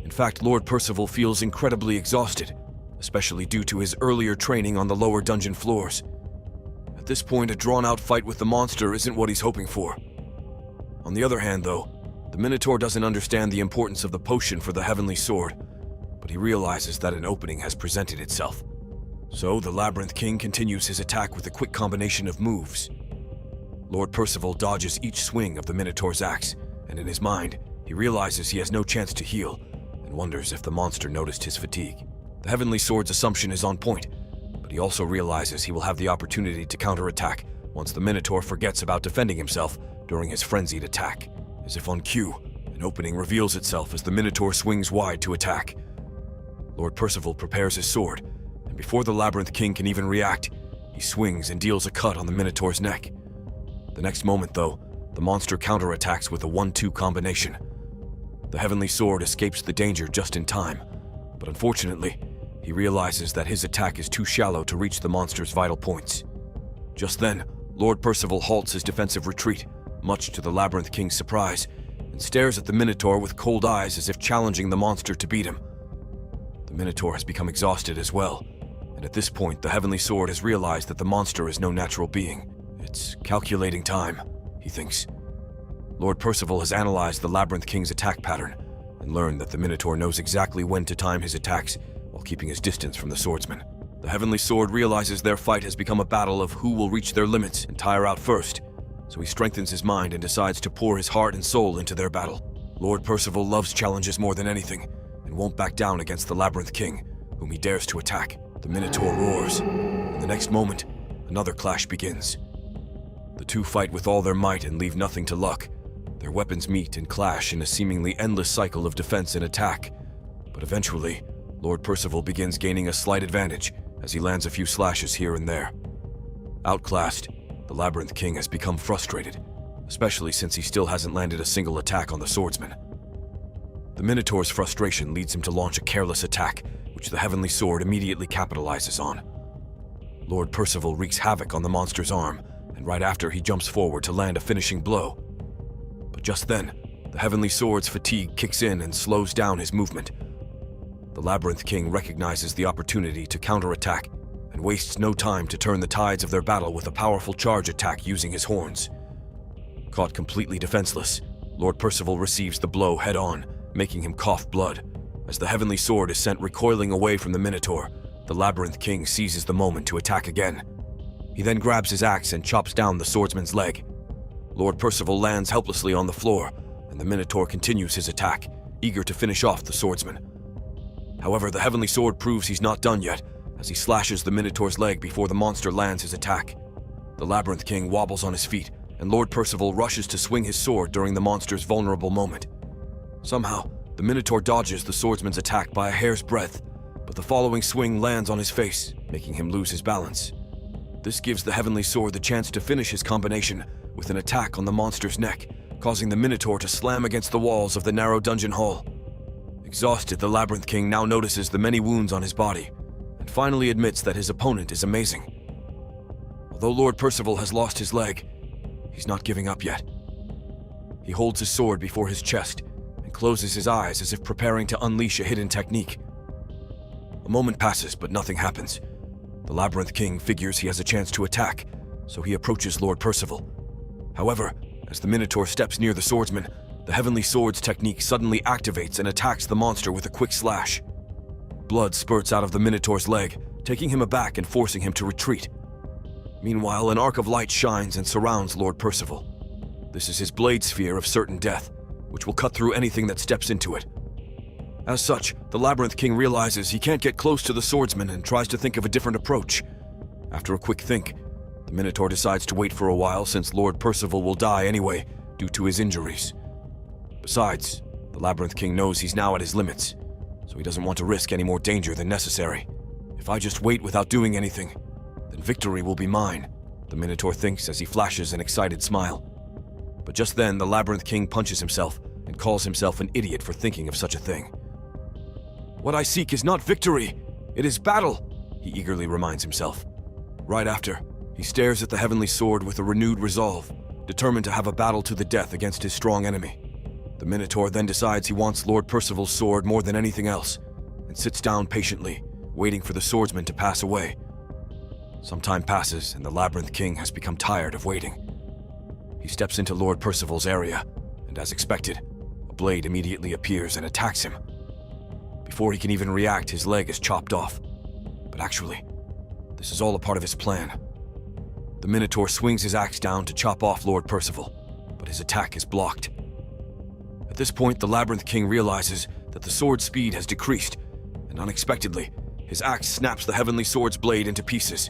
In fact, Lord Percival feels incredibly exhausted, especially due to his earlier training on the lower dungeon floors. At this point, a drawn-out fight with the monster isn't what he's hoping for. On the other hand, though, the Minotaur doesn't understand the importance of the potion for the Heavenly Sword, but he realizes that an opening has presented itself. So the Labyrinth King continues his attack with a quick combination of moves. Lord Percival dodges each swing of the Minotaur's axe, and in his mind, he realizes he has no chance to heal and wonders if the monster noticed his fatigue. The Heavenly Sword's assumption is on point, but he also realizes he will have the opportunity to counterattack once the Minotaur forgets about defending himself during his frenzied attack. As if on cue, an opening reveals itself as the Minotaur swings wide to attack. Lord Percival prepares his sword, and before the Labyrinth King can even react, he swings and deals a cut on the Minotaur's neck. The next moment, though, the monster counterattacks with a 1-2 combination. The Heavenly Sword escapes the danger just in time, but unfortunately, he realizes that his attack is too shallow to reach the monster's vital points. Just then, Lord Percival halts his defensive retreat, much to the Labyrinth King's surprise, and stares at the Minotaur with cold eyes as if challenging the monster to beat him. The Minotaur has become exhausted as well, and at this point the Heavenly Sword has realized that the monster is no natural being. It's calculating time, he thinks. Lord Percival has analyzed the Labyrinth King's attack pattern and learned that the Minotaur knows exactly when to time his attacks while keeping his distance from the swordsman. The Heavenly Sword realizes their fight has become a battle of who will reach their limits and tire out first, so he strengthens his mind and decides to pour his heart and soul into their battle. Lord Percival loves challenges more than anything and won't back down against the Labyrinth King, whom he dares to attack. The Minotaur roars, and the next moment, another clash begins. The two fight with all their might and leave nothing to luck. Their weapons meet and clash in a seemingly endless cycle of defense and attack. But eventually, Lord Percival begins gaining a slight advantage as he lands a few slashes here and there. Outclassed, the Labyrinth King has become frustrated, especially since he still hasn't landed a single attack on the swordsman. The Minotaur's frustration leads him to launch a careless attack, which the Heavenly Sword immediately capitalizes on. Lord Percival wreaks havoc on the monster's arm, and right after he jumps forward to land a finishing blow. But just then, the Heavenly Sword's fatigue kicks in and slows down his movement. The Labyrinth King recognizes the opportunity to counterattack and wastes no time to turn the tides of their battle with a powerful charge attack using his horns. Caught completely defenseless, Lord Percival receives the blow head-on, making him cough blood. As the Heavenly Sword is sent recoiling away from the Minotaur, the Labyrinth King seizes the moment to attack again. He then grabs his axe and chops down the swordsman's leg. Lord Percival lands helplessly on the floor, and the Minotaur continues his attack, eager to finish off the swordsman. However, the Heavenly Sword proves he's not done yet, as he slashes the Minotaur's leg before the monster lands his attack. The Labyrinth King wobbles on his feet, and Lord Percival rushes to swing his sword during the monster's vulnerable moment. Somehow, the Minotaur dodges the swordsman's attack by a hair's breadth, but the following swing lands on his face, making him lose his balance. This gives the Heavenly Sword the chance to finish his combination with an attack on the monster's neck, causing the Minotaur to slam against the walls of the narrow dungeon hall. Exhausted, the Labyrinth King now notices the many wounds on his body, and finally admits that his opponent is amazing. Although Lord Percival has lost his leg, he's not giving up yet. He holds his sword before his chest and closes his eyes as if preparing to unleash a hidden technique. A moment passes, but nothing happens. The Labyrinth King figures he has a chance to attack, so he approaches Lord Percival. However, as the Minotaur steps near the swordsman, the Heavenly Sword's technique suddenly activates and attacks the monster with a quick slash. Blood spurts out of the Minotaur's leg, taking him aback and forcing him to retreat. Meanwhile, an arc of light shines and surrounds Lord Percival. This is his blade sphere of certain death, which will cut through anything that steps into it. As such, the Labyrinth King realizes he can't get close to the swordsman and tries to think of a different approach. After a quick think, the Minotaur decides to wait for a while since Lord Percival will die anyway due to his injuries. Besides, the Labyrinth King knows he's now at his limits, so he doesn't want to risk any more danger than necessary. If I just wait without doing anything, then victory will be mine, the Minotaur thinks as he flashes an excited smile. But just then, the Labyrinth King punches himself and calls himself an idiot for thinking of such a thing. What I seek is not victory, it is battle, he eagerly reminds himself. Right after, he stares at the Heavenly Sword with a renewed resolve, determined to have a battle to the death against his strong enemy. The Minotaur then decides he wants Lord Percival's sword more than anything else, and sits down patiently, waiting for the swordsman to pass away. Some time passes, and the Labyrinth King has become tired of waiting. He steps into Lord Percival's area, and as expected, a blade immediately appears and attacks him. Before he can even react, his leg is chopped off. But actually, this is all a part of his plan. The Minotaur swings his axe down to chop off Lord Percival, but his attack is blocked. At this point, the Labyrinth King realizes that the sword's speed has decreased, and unexpectedly, his axe snaps the Heavenly Sword's blade into pieces.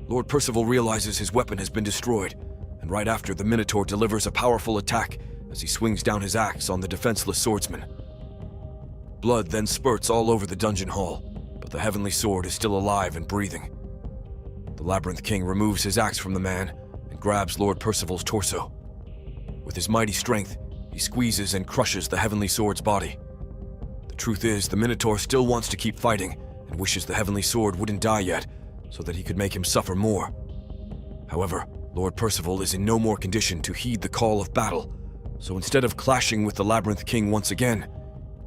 Lord Percival realizes his weapon has been destroyed, and right after, the Minotaur delivers a powerful attack as he swings down his axe on the defenseless swordsman. Blood then spurts all over the dungeon hall, but the Heavenly Sword is still alive and breathing. The Labyrinth King removes his axe from the man and grabs Lord Percival's torso. With his mighty strength, he squeezes and crushes the Heavenly Sword's body. The truth is, the Minotaur still wants to keep fighting and wishes the Heavenly Sword wouldn't die yet, so that he could make him suffer more. However, Lord Percival is in no more condition to heed the call of battle, so instead of clashing with the Labyrinth King once again,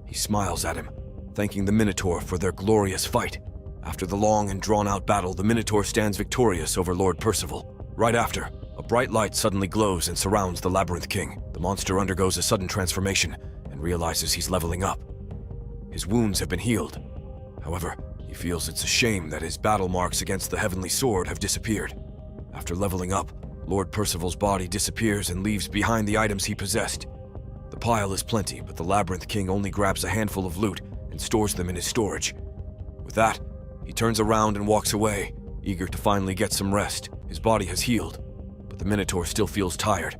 he smiles at him, thanking the Minotaur for their glorious fight. After the long and drawn-out battle, the Minotaur stands victorious over Lord Percival. Right after, a bright light suddenly glows and surrounds the Labyrinth King. The monster undergoes a sudden transformation and realizes he's leveling up. His wounds have been healed. However, he feels it's a shame that his battle marks against the Heavenly Sword have disappeared. After leveling up, Lord Percival's body disappears and leaves behind the items he possessed. The pile is plenty, but the Labyrinth King only grabs a handful of loot and stores them in his storage. With that, he turns around and walks away, eager to finally get some rest. His body has healed, but the Minotaur still feels tired.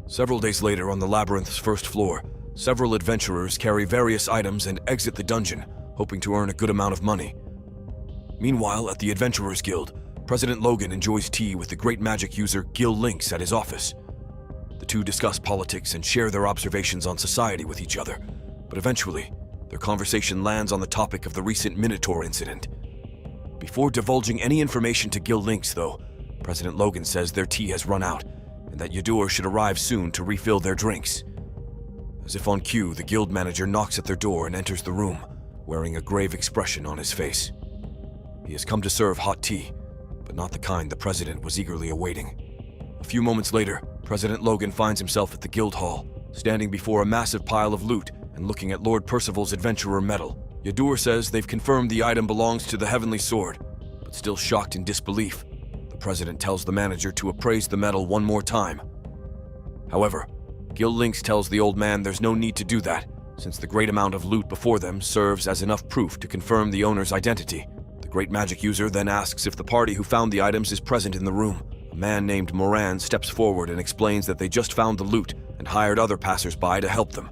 Several days later, on the labyrinth's first floor, several adventurers carry various items and exit the dungeon, hoping to earn a good amount of money. Meanwhile, at the Adventurers Guild, President Logan enjoys tea with the great magic user Gil Lynx at his office. The two discuss politics and share their observations on society with each other, but eventually, their conversation lands on the topic of the recent Minotaur incident. Before divulging any information to Gil Lynx, though, President Logan says their tea has run out, and that Yadur should arrive soon to refill their drinks. As if on cue, the guild manager knocks at their door and enters the room, wearing a grave expression on his face. He has come to serve hot tea, but not the kind the president was eagerly awaiting. A few moments later, President Logan finds himself at the guild hall, standing before a massive pile of loot and looking at Lord Percival's adventurer medal. Yadur says they've confirmed the item belongs to the Heavenly Sword, but still shocked in disbelief, the president tells the manager to appraise the medal one more time. However, Gil Lynx tells the old man there's no need to do that, since the great amount of loot before them serves as enough proof to confirm the owner's identity. The great magic user then asks if the party who found the items is present in the room. A man named Moran steps forward and explains that they just found the loot and hired other passers-by to help them.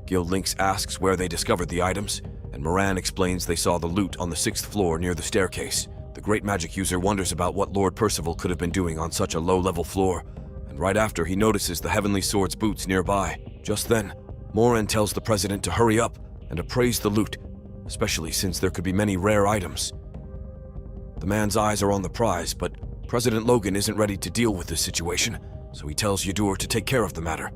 Gil Lynx asks where they discovered the items, and Moran explains they saw the loot on the 6th floor near the staircase. The great magic user wonders about what Lord Percival could have been doing on such a low-level floor, and right after he notices the Heavenly Sword's boots nearby. Just then, Moran tells the president to hurry up and appraise the loot, especially since there could be many rare items. The man's eyes are on the prize, but President Logan isn't ready to deal with this situation, so he tells Yadur to take care of the matter.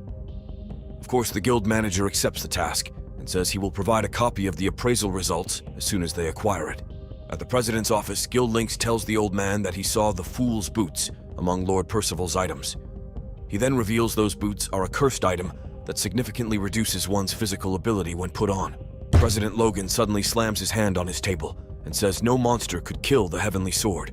Of course, the guild manager accepts the task and says he will provide a copy of the appraisal results as soon as they acquire it. At the president's office, Gil Lynx tells the old man that he saw the Fool's Boots among Lord Percival's items. He then reveals those boots are a cursed item that significantly reduces one's physical ability when put on. President Logan suddenly slams his hand on his table and says no monster could kill the Heavenly Sword.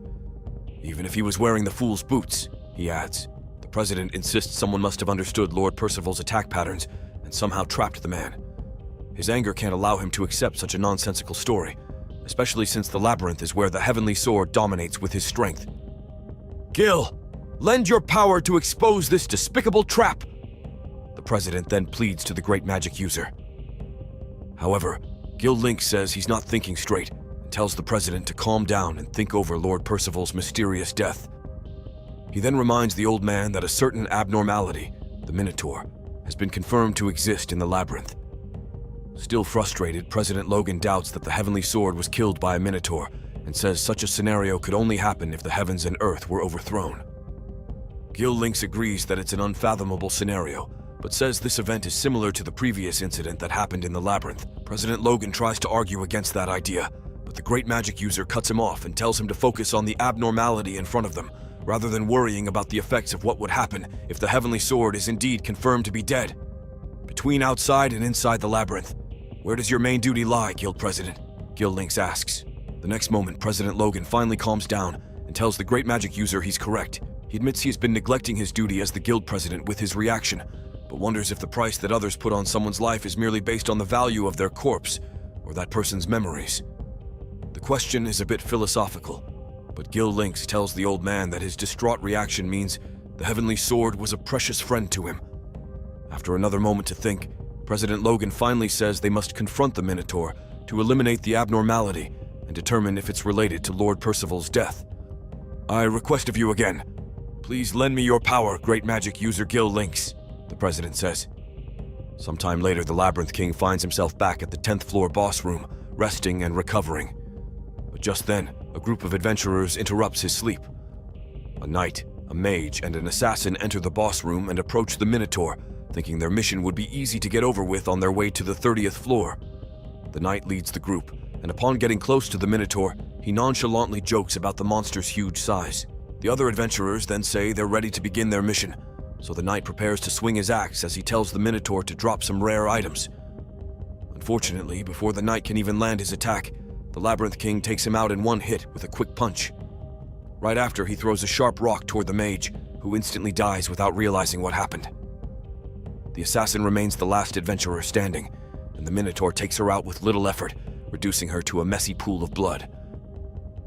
Even if he was wearing the Fool's Boots, he adds. The president insists someone must have understood Lord Percival's attack patterns and somehow trapped the man. His anger can't allow him to accept such a nonsensical story, especially since the labyrinth is where the Heavenly Sword dominates with his strength. Gil, lend your power to expose this despicable trap! The president then pleads to the great magic user. However, Gil Lynx says he's not thinking straight and tells the president to calm down and think over Lord Percival's mysterious death. He then reminds the old man that a certain abnormality, the Minotaur, has been confirmed to exist in the labyrinth. Still frustrated, President Logan doubts that the Heavenly Sword was killed by a Minotaur and says such a scenario could only happen if the heavens and earth were overthrown. Gil Lynx agrees that it's an unfathomable scenario, but says this event is similar to the previous incident that happened in the labyrinth. President Logan tries to argue against that idea, but the great magic user cuts him off and tells him to focus on the abnormality in front of them, rather than worrying about the effects of what would happen if the Heavenly Sword is indeed confirmed to be dead. Between outside and inside the labyrinth, where does your main duty lie, Guild President? Gil Lynx asks. The next moment, President Logan finally calms down and tells the great magic user he's correct. He admits he has been neglecting his duty as the guild president with his reaction, but wonders if the price that others put on someone's life is merely based on the value of their corpse or that person's memories. The question is a bit philosophical, but Gil Lynx tells the old man that his distraught reaction means the heavenly sword was a precious friend to him. After another moment to think, President Logan finally says they must confront the Minotaur to eliminate the abnormality and determine if it's related to Lord Percival's death. I request of you again, please lend me your power, great magic user Gil Lynx, the president says. Sometime later, the Labyrinth King finds himself back at the 10th floor boss room, resting and recovering. But just then, a group of adventurers interrupts his sleep. A knight, a mage, and an assassin enter the boss room and approach the Minotaur, thinking their mission would be easy to get over with on their way to the 30th floor. The knight leads the group, and upon getting close to the Minotaur, he nonchalantly jokes about the monster's huge size. The other adventurers then say they're ready to begin their mission, so the knight prepares to swing his axe as he tells the Minotaur to drop some rare items. Unfortunately, before the knight can even land his attack, the Labyrinth King takes him out in one hit with a quick punch. Right after, he throws a sharp rock toward the mage, who instantly dies without realizing what happened. The assassin remains the last adventurer standing, and the Minotaur takes her out with little effort, reducing her to a messy pool of blood.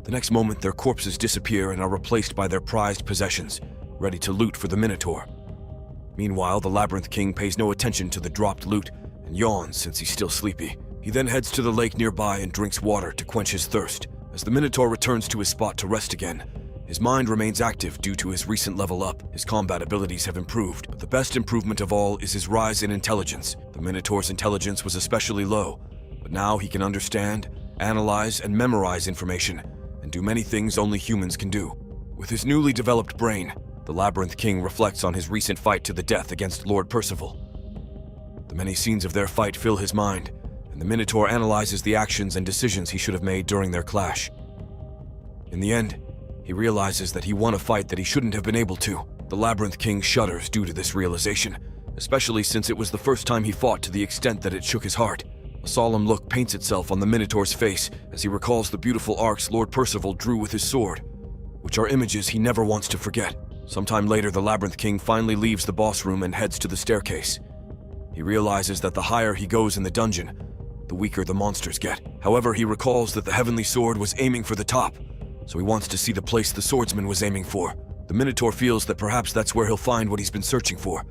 The next moment, their corpses disappear and are replaced by their prized possessions, ready to loot for the Minotaur. Meanwhile, the Labyrinth King pays no attention to the dropped loot and yawns since he's still sleepy. He then heads to the lake nearby and drinks water to quench his thirst. As the Minotaur returns to his spot to rest again, his mind remains active due to his recent level up. His combat abilities have improved, but the best improvement of all is his rise in intelligence. The Minotaur's intelligence was especially low, but now he can understand, analyze, and memorize information, and do many things only humans can do. With his newly developed brain, the Labyrinth King reflects on his recent fight to the death against Lord Percival. The many scenes of their fight fill his mind, and the Minotaur analyzes the actions and decisions he should have made during their clash. In the end, he realizes that he won a fight that he shouldn't have been able to. The Labyrinth King shudders due to this realization, especially since it was the first time he fought to the extent that it shook his heart. A solemn look paints itself on the Minotaur's face as he recalls the beautiful arcs Lord Percival drew with his sword, which are images he never wants to forget. Sometime later, the Labyrinth King finally leaves the boss room and heads to the staircase. He realizes that the higher he goes in the dungeon, the weaker the monsters get. However, he recalls that the heavenly sword was aiming for the top, so he wants to see the place the swordsman was aiming for. The Minotaur feels that perhaps that's where he'll find what he's been searching for,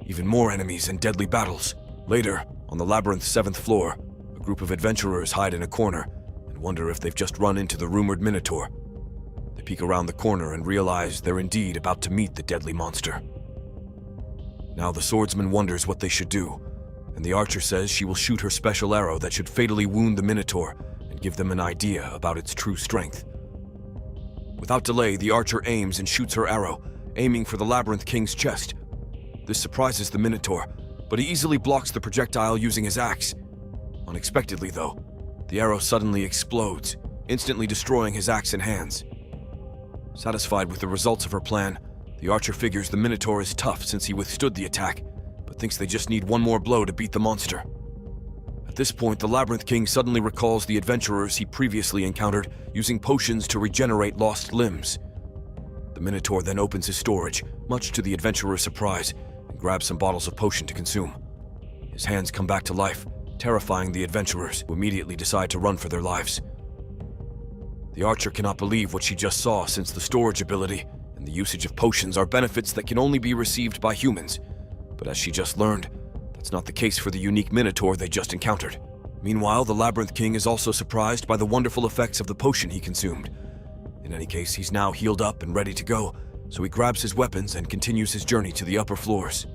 even more enemies and deadly battles. Later, on the labyrinth's 7th floor, a group of adventurers hide in a corner and wonder if they've just run into the rumored Minotaur. They peek around the corner and realize they're indeed about to meet the deadly monster. Now the swordsman wonders what they should do, and the archer says she will shoot her special arrow that should fatally wound the Minotaur and give them an idea about its true strength. Without delay, the archer aims and shoots her arrow, aiming for the Labyrinth King's chest. This surprises the Minotaur, but he easily blocks the projectile using his axe. Unexpectedly, though, the arrow suddenly explodes, instantly destroying his axe and hands. Satisfied with the results of her plan, the archer figures the Minotaur is tough since he withstood the attack, but thinks they just need one more blow to beat the monster. At this point, the Labyrinth King suddenly recalls the adventurers he previously encountered using potions to regenerate lost limbs. The Minotaur then opens his storage, much to the adventurer's surprise, and grabs some bottles of potion to consume. His hands come back to life, terrifying the adventurers, who immediately decide to run for their lives. The archer cannot believe what she just saw, since the storage ability and the usage of potions are benefits that can only be received by humans. But as she just learned, that's not the case for the unique Minotaur they just encountered. Meanwhile, the Labyrinth King is also surprised by the wonderful effects of the potion he consumed. In any case, he's now healed up and ready to go, so he grabs his weapons and continues his journey to the upper floors.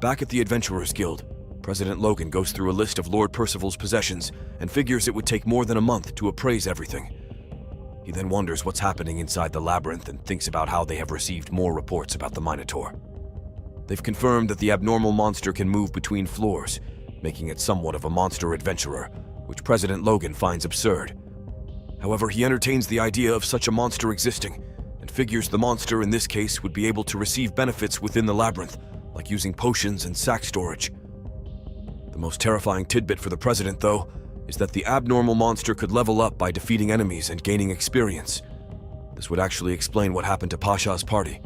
Back at the Adventurers Guild, President Logan goes through a list of Lord Percival's possessions and figures it would take more than a month to appraise everything. He then wonders what's happening inside the labyrinth and thinks about how they have received more reports about the Minotaur. They've confirmed that the abnormal monster can move between floors, making it somewhat of a monster adventurer, which President Logan finds absurd. However, he entertains the idea of such a monster existing, and figures the monster in this case would be able to receive benefits within the labyrinth, like using potions and sack storage. The most terrifying tidbit for the President, though, is that the abnormal monster could level up by defeating enemies and gaining experience. This would actually explain what happened to Pasha's party.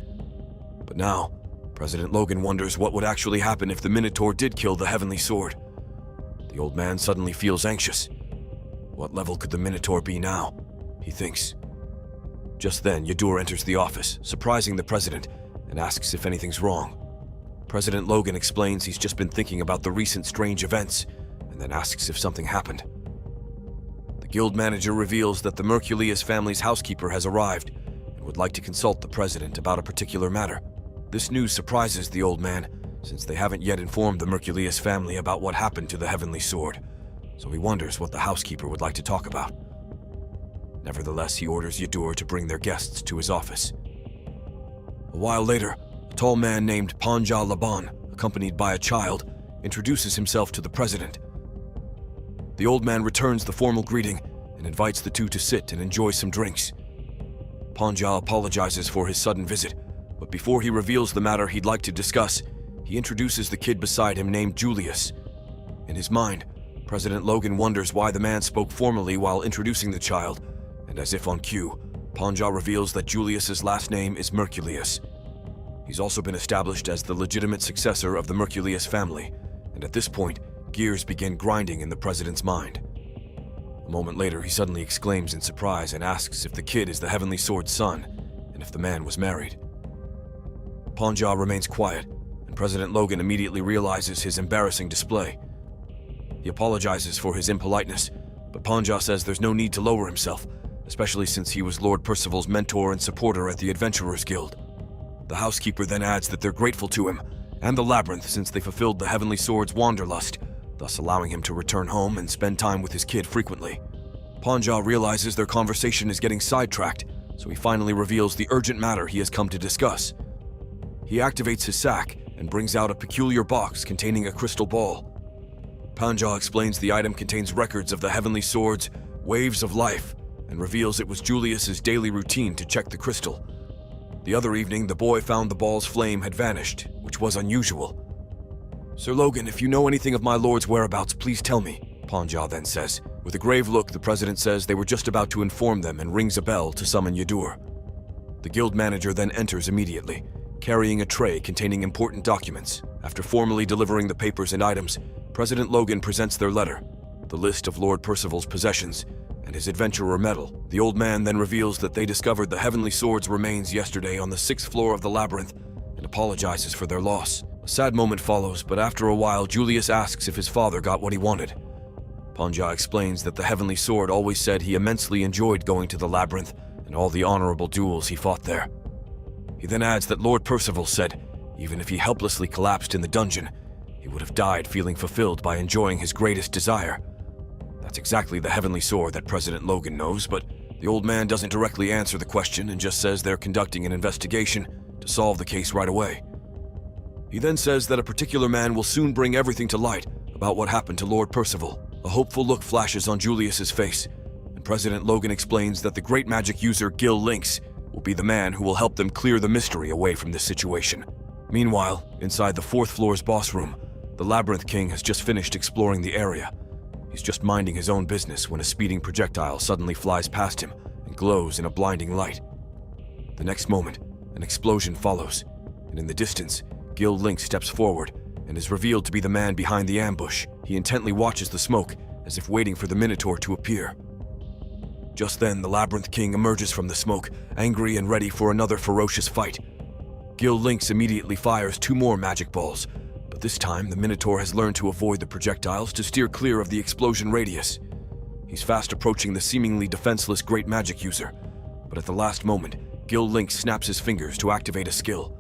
But now, President Logan wonders what would actually happen if the Minotaur did kill the Heavenly Sword. The old man suddenly feels anxious. What level could the Minotaur be now? He thinks. Just then, Yadur enters the office, surprising the president, and asks if anything's wrong. President Logan explains he's just been thinking about the recent strange events, and then asks if something happened. The guild manager reveals that the Merculius family's housekeeper has arrived and would like to consult the president about a particular matter. This news surprises the old man, since they haven't yet informed the Merculius family about what happened to the Heavenly Sword, so he wonders what the housekeeper would like to talk about. Nevertheless, he orders Yadur to bring their guests to his office. A while later, a tall man named Panja Laban, accompanied by a child, introduces himself to the president. The old man returns the formal greeting and invites the two to sit and enjoy some drinks. Panja apologizes for his sudden visit, but before he reveals the matter he'd like to discuss, he introduces the kid beside him named Julius. In his mind, President Logan wonders why the man spoke formally while introducing the child, and as if on cue, Panja reveals that Julius's last name is Merculius. He's also been established as the legitimate successor of the Merculius family, and at this point, gears begin grinding in the president's mind. A moment later, he suddenly exclaims in surprise and asks if the kid is the Heavenly Sword's son, and if the man was married. Panja remains quiet, and President Logan immediately realizes his embarrassing display. He apologizes for his impoliteness, but Panja says there's no need to lower himself, especially since he was Lord Percival's mentor and supporter at the Adventurers Guild. The housekeeper then adds that they're grateful to him and the Labyrinth since they fulfilled the Heavenly Sword's wanderlust, thus allowing him to return home and spend time with his kid frequently. Panja realizes their conversation is getting sidetracked, so he finally reveals the urgent matter he has come to discuss. He activates his sack and brings out a peculiar box containing a crystal ball. Panja explains the item contains records of the Heavenly Sword's waves of life, and reveals it was Julius's daily routine to check the crystal. The other evening, the boy found the ball's flame had vanished, which was unusual. "Sir Logan, if you know anything of my lord's whereabouts, please tell me," Panja then says. With a grave look, the president says they were just about to inform them and rings a bell to summon Yadur. The guild manager then enters immediately, carrying a tray containing important documents. After formally delivering the papers and items, President Logan presents their letter, the list of Lord Percival's possessions, and his adventurer medal. The old man then reveals that they discovered the Heavenly Sword's remains yesterday on the 6th floor of the labyrinth and apologizes for their loss. A sad moment follows, but after a while, Julius asks if his father got what he wanted. Panja explains that the Heavenly Sword always said he immensely enjoyed going to the labyrinth and all the honorable duels he fought there. He then adds that Lord Percival said even if he helplessly collapsed in the dungeon, he would have died feeling fulfilled by enjoying his greatest desire. That's exactly the Heavenly Sword that President Logan knows, but the old man doesn't directly answer the question and just says they're conducting an investigation to solve the case right away. He then says that a particular man will soon bring everything to light about what happened to Lord Percival. A hopeful look flashes on Julius's face, and President Logan explains that the great magic user Gil Lynx will be the man who will help them clear the mystery away from this situation. Meanwhile, inside the 4th floor's boss room, the Labyrinth King has just finished exploring the area. He's just minding his own business when a speeding projectile suddenly flies past him and glows in a blinding light. The next moment, an explosion follows, and in the distance, Gil Lynx steps forward and is revealed to be the man behind the ambush. He intently watches the smoke, as if waiting for the Minotaur to appear. Just then, the Labyrinth King emerges from the smoke, angry and ready for another ferocious fight. Gil Lynx immediately fires 2 more magic balls, but this time the Minotaur has learned to avoid the projectiles to steer clear of the explosion radius. He's fast approaching the seemingly defenseless great magic user, but at the last moment, Gil Lynx snaps his fingers to activate a skill.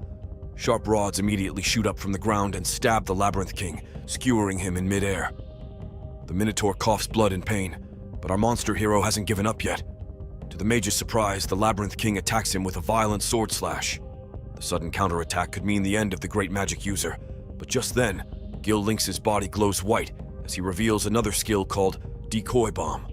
Sharp rods immediately shoot up from the ground and stab the Labyrinth King, skewering him in midair. The Minotaur coughs blood in pain, but our monster hero hasn't given up yet. To the mage's surprise, the Labyrinth King attacks him with a violent sword slash. The sudden counterattack could mean the end of the great magic user, but just then, Gil Lynx's body glows white as he reveals another skill called Decoy Bomb.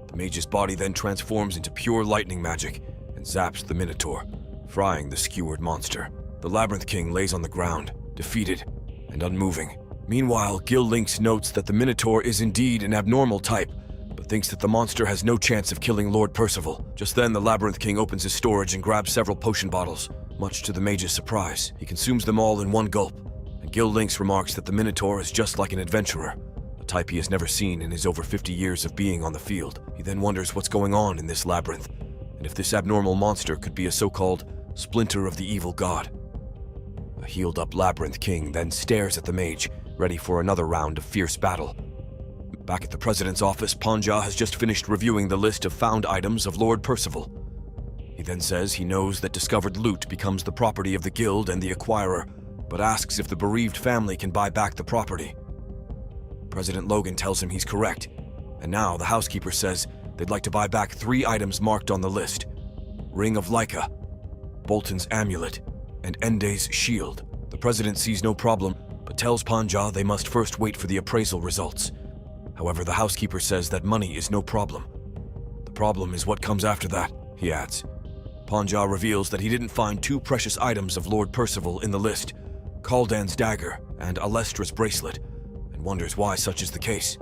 The mage's body then transforms into pure lightning magic and zaps the Minotaur, frying the skewered monster. The Labyrinth King lays on the ground, defeated and unmoving. Meanwhile, Gil Lynx notes that the Minotaur is indeed an abnormal type, but thinks that the monster has no chance of killing Lord Percival. Just then, the Labyrinth King opens his storage and grabs several potion bottles. Much to the mage's surprise, he consumes them all in one gulp, and Gil Lynx remarks that the Minotaur is just like an adventurer, a type he has never seen in his over 50 years of being on the field. He then wonders what's going on in this labyrinth, and if this abnormal monster could be a so-called splinter of the evil god. A healed-up Labyrinth King then stares at the mage, ready for another round of fierce battle. Back at the president's office, Panja has just finished reviewing the list of found items of Lord Percival. He then says he knows that discovered loot becomes the property of the guild and the acquirer, but asks if the bereaved family can buy back the property. President Logan tells him he's correct, and now the housekeeper says they'd like to buy back 3 items marked on the list: Ring of Laika, Bolton's amulet, and Ende's shield. The president sees no problem, but tells Panja they must first wait for the appraisal results. However, the housekeeper says that money is no problem. The problem is what comes after that, he adds. Panja reveals that he didn't find 2 precious items of Lord Percival in the list, Kaldan's dagger and Alestra's bracelet, and wonders why such is the case.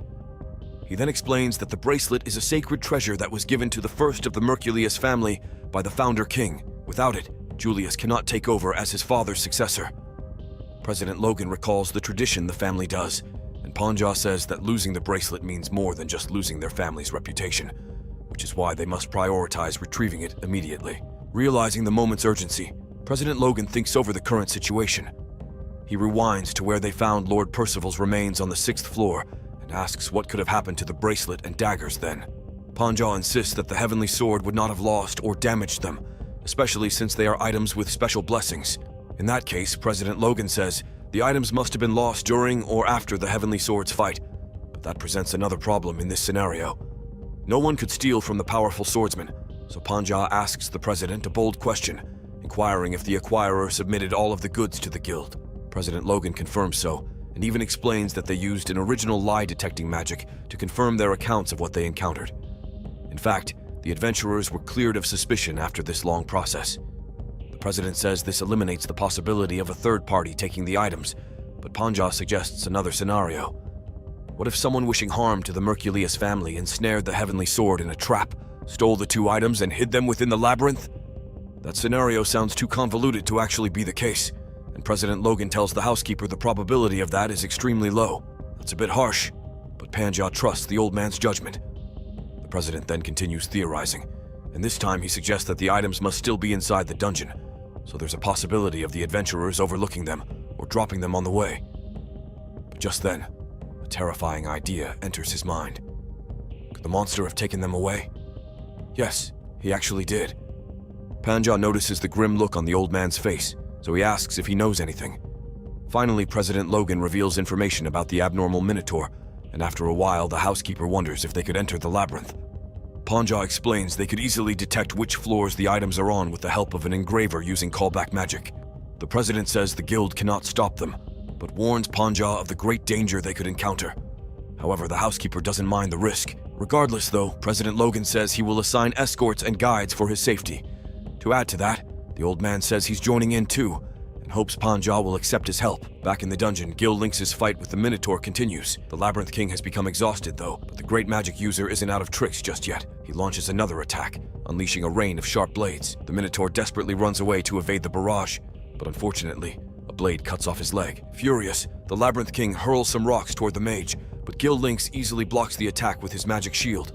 He then explains that the bracelet is a sacred treasure that was given to the first of the Merculius family by the founder king. Without it, Julius cannot take over as his father's successor. President Logan recalls the tradition the family does, and Panja says that losing the bracelet means more than just losing their family's reputation, which is why they must prioritize retrieving it immediately. Realizing the moment's urgency, President Logan thinks over the current situation. He rewinds to where they found Lord Percival's remains on the 6th floor and asks what could have happened to the bracelet and daggers then. Panja insists that the Heavenly Sword would not have lost or damaged them, especially since they are items with special blessings. In that case, President Logan says the items must have been lost during or after the Heavenly Sword's fight, but that presents another problem in this scenario. No one could steal from the powerful swordsman, so Panja asks the president a bold question, inquiring if the acquirer submitted all of the goods to the guild. President Logan confirms so, and even explains that they used an original lie-detecting magic to confirm their accounts of what they encountered. In fact, the adventurers were cleared of suspicion after this long process. The president says this eliminates the possibility of a third party taking the items, but Panja suggests another scenario. What if someone wishing harm to the Merculius family ensnared the Heavenly Sword in a trap, stole the 2 items, and hid them within the labyrinth? That scenario sounds too convoluted to actually be the case, and President Logan tells the housekeeper the probability of that is extremely low. That's a bit harsh, but Panja trusts the old man's judgment. The president then continues theorizing, and this time he suggests that the items must still be inside the dungeon, so there's a possibility of the adventurers overlooking them or dropping them on the way. But just then, a terrifying idea enters his mind. Could the monster have taken them away? Yes, he actually did. Panja notices the grim look on the old man's face, so he asks if he knows anything. Finally, President Logan reveals information about the abnormal Minotaur, and after a while, the housekeeper wonders if they could enter the labyrinth. Panja explains they could easily detect which floors the items are on with the help of an engraver using callback magic. The president says the guild cannot stop them, but warns Panja of the great danger they could encounter. However, the housekeeper doesn't mind the risk. Regardless, though, President Logan says he will assign escorts and guides for his safety. To add to that, the old man says he's joining in too, and hopes Panja will accept his help. Back in the dungeon, Gil Lynx's fight with the Minotaur continues. The Labyrinth King has become exhausted though, but the great magic user isn't out of tricks just yet. He launches another attack, unleashing a rain of sharp blades. The Minotaur desperately runs away to evade the barrage, but unfortunately, a blade cuts off his leg. Furious, the Labyrinth King hurls some rocks toward the mage, but Gil Lynx easily blocks the attack with his magic shield.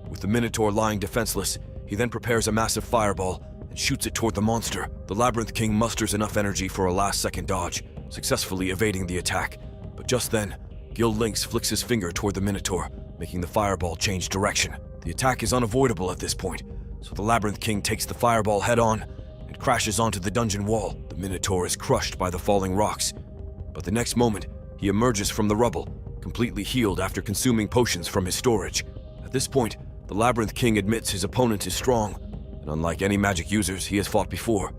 With the Minotaur lying defenseless, he then prepares a massive fireball and shoots it toward the monster. The Labyrinth King musters enough energy for a last-second dodge, successfully evading the attack. But just then, Gil Lynx flicks his finger toward the Minotaur, making the fireball change direction. The attack is unavoidable at this point, so the Labyrinth King takes the fireball head-on and crashes onto the dungeon wall. The Minotaur is crushed by the falling rocks, but the next moment, he emerges from the rubble, completely healed after consuming potions from his storage. At this point, the Labyrinth King admits his opponent is strong, and unlike any magic users he has fought before.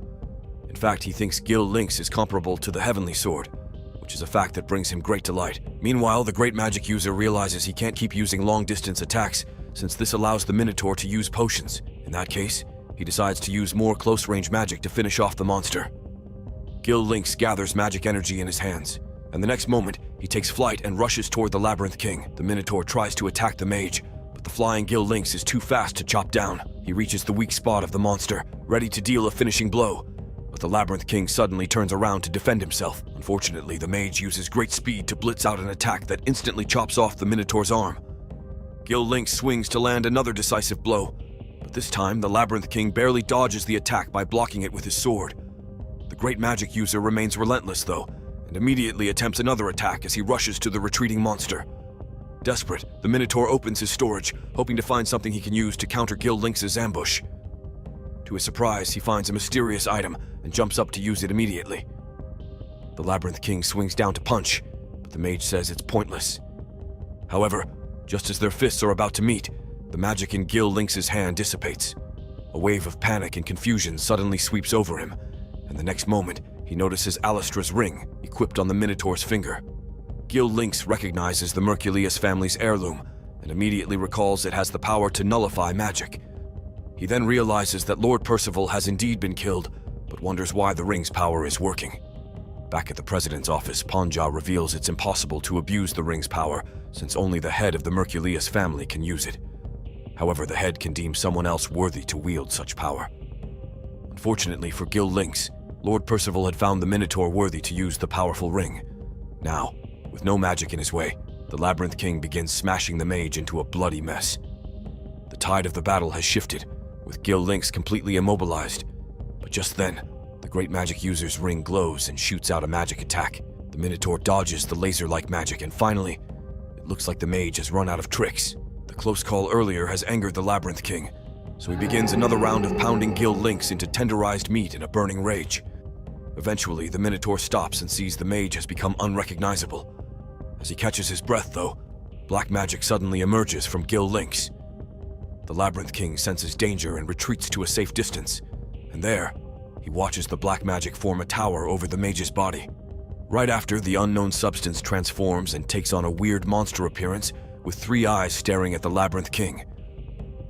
In fact, he thinks Gil Lynx is comparable to the Heavenly Sword, which is a fact that brings him great delight. Meanwhile, the great magic user realizes he can't keep using long-distance attacks, since this allows the Minotaur to use potions. In that case, he decides to use more close-range magic to finish off the monster. Gil Lynx gathers magic energy in his hands, and the next moment, he takes flight and rushes toward the Labyrinth King. The Minotaur tries to attack the mage, but the flying Gil Lynx is too fast to chop down. He reaches the weak spot of the monster, ready to deal a finishing blow. But the Labyrinth King suddenly turns around to defend himself. Unfortunately, the mage uses great speed to blitz out an attack that instantly chops off the Minotaur's arm. Gil Lynx swings to land another decisive blow, but this time the Labyrinth King barely dodges the attack by blocking it with his sword. The great magic user remains relentless though, and immediately attempts another attack as he rushes to the retreating monster. Desperate, the Minotaur opens his storage, hoping to find something he can use to counter Gil Lynx's ambush. To his surprise, he finds a mysterious item and jumps up to use it immediately. The Labyrinth King swings down to punch, but the mage says it's pointless. However, just as their fists are about to meet, the magic in Gil Lynx's hand dissipates. A wave of panic and confusion suddenly sweeps over him, and the next moment, he notices Alistra's ring, equipped on the Minotaur's finger. Gil Lynx recognizes the Merculius family's heirloom, and immediately recalls it has the power to nullify magic. He then realizes that Lord Percival has indeed been killed, but wonders why the ring's power is working. Back at the President's office, Panja reveals it's impossible to abuse the ring's power, since only the head of the Merculius family can use it. However, the head can deem someone else worthy to wield such power. Unfortunately for Gil Lynx, Lord Percival had found the Minotaur worthy to use the powerful ring. Now, with no magic in his way, the Labyrinth King begins smashing the mage into a bloody mess. The tide of the battle has shifted, with Gil Lynx completely immobilized. But just then, the great magic user's ring glows and shoots out a magic attack. The Minotaur dodges the laser-like magic, and finally, it looks like the mage has run out of tricks. The close call earlier has angered the Labyrinth King, so he begins another round of pounding Gil Lynx into tenderized meat in a burning rage. Eventually, the Minotaur stops and sees the mage has become unrecognizable. As he catches his breath, though, black magic suddenly emerges from Gil Lynx. The Labyrinth King senses danger and retreats to a safe distance, and there, he watches the black magic form a tower over the mage's body. Right after, the unknown substance transforms and takes on a weird monster appearance with 3 eyes staring at the Labyrinth King.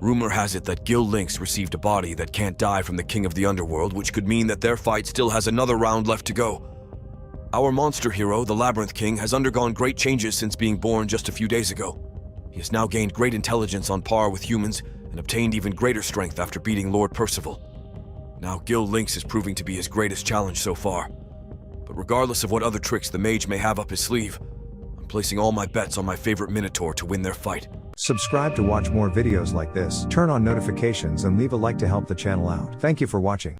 Rumor has it that Gil Lynx received a body that can't die from the King of the Underworld, which could mean that their fight still has another round left to go. Our monster hero, the Labyrinth King, has undergone great changes since being born just a few days ago. He has now gained great intelligence on par with humans and obtained even greater strength after beating Lord Percival. Now Gil Lynx is proving to be his greatest challenge so far. But regardless of what other tricks the mage may have up his sleeve, I'm placing all my bets on my favorite Minotaur to win their fight. Subscribe to watch more videos like this, turn on notifications and leave a like to help the channel out. Thank you for watching.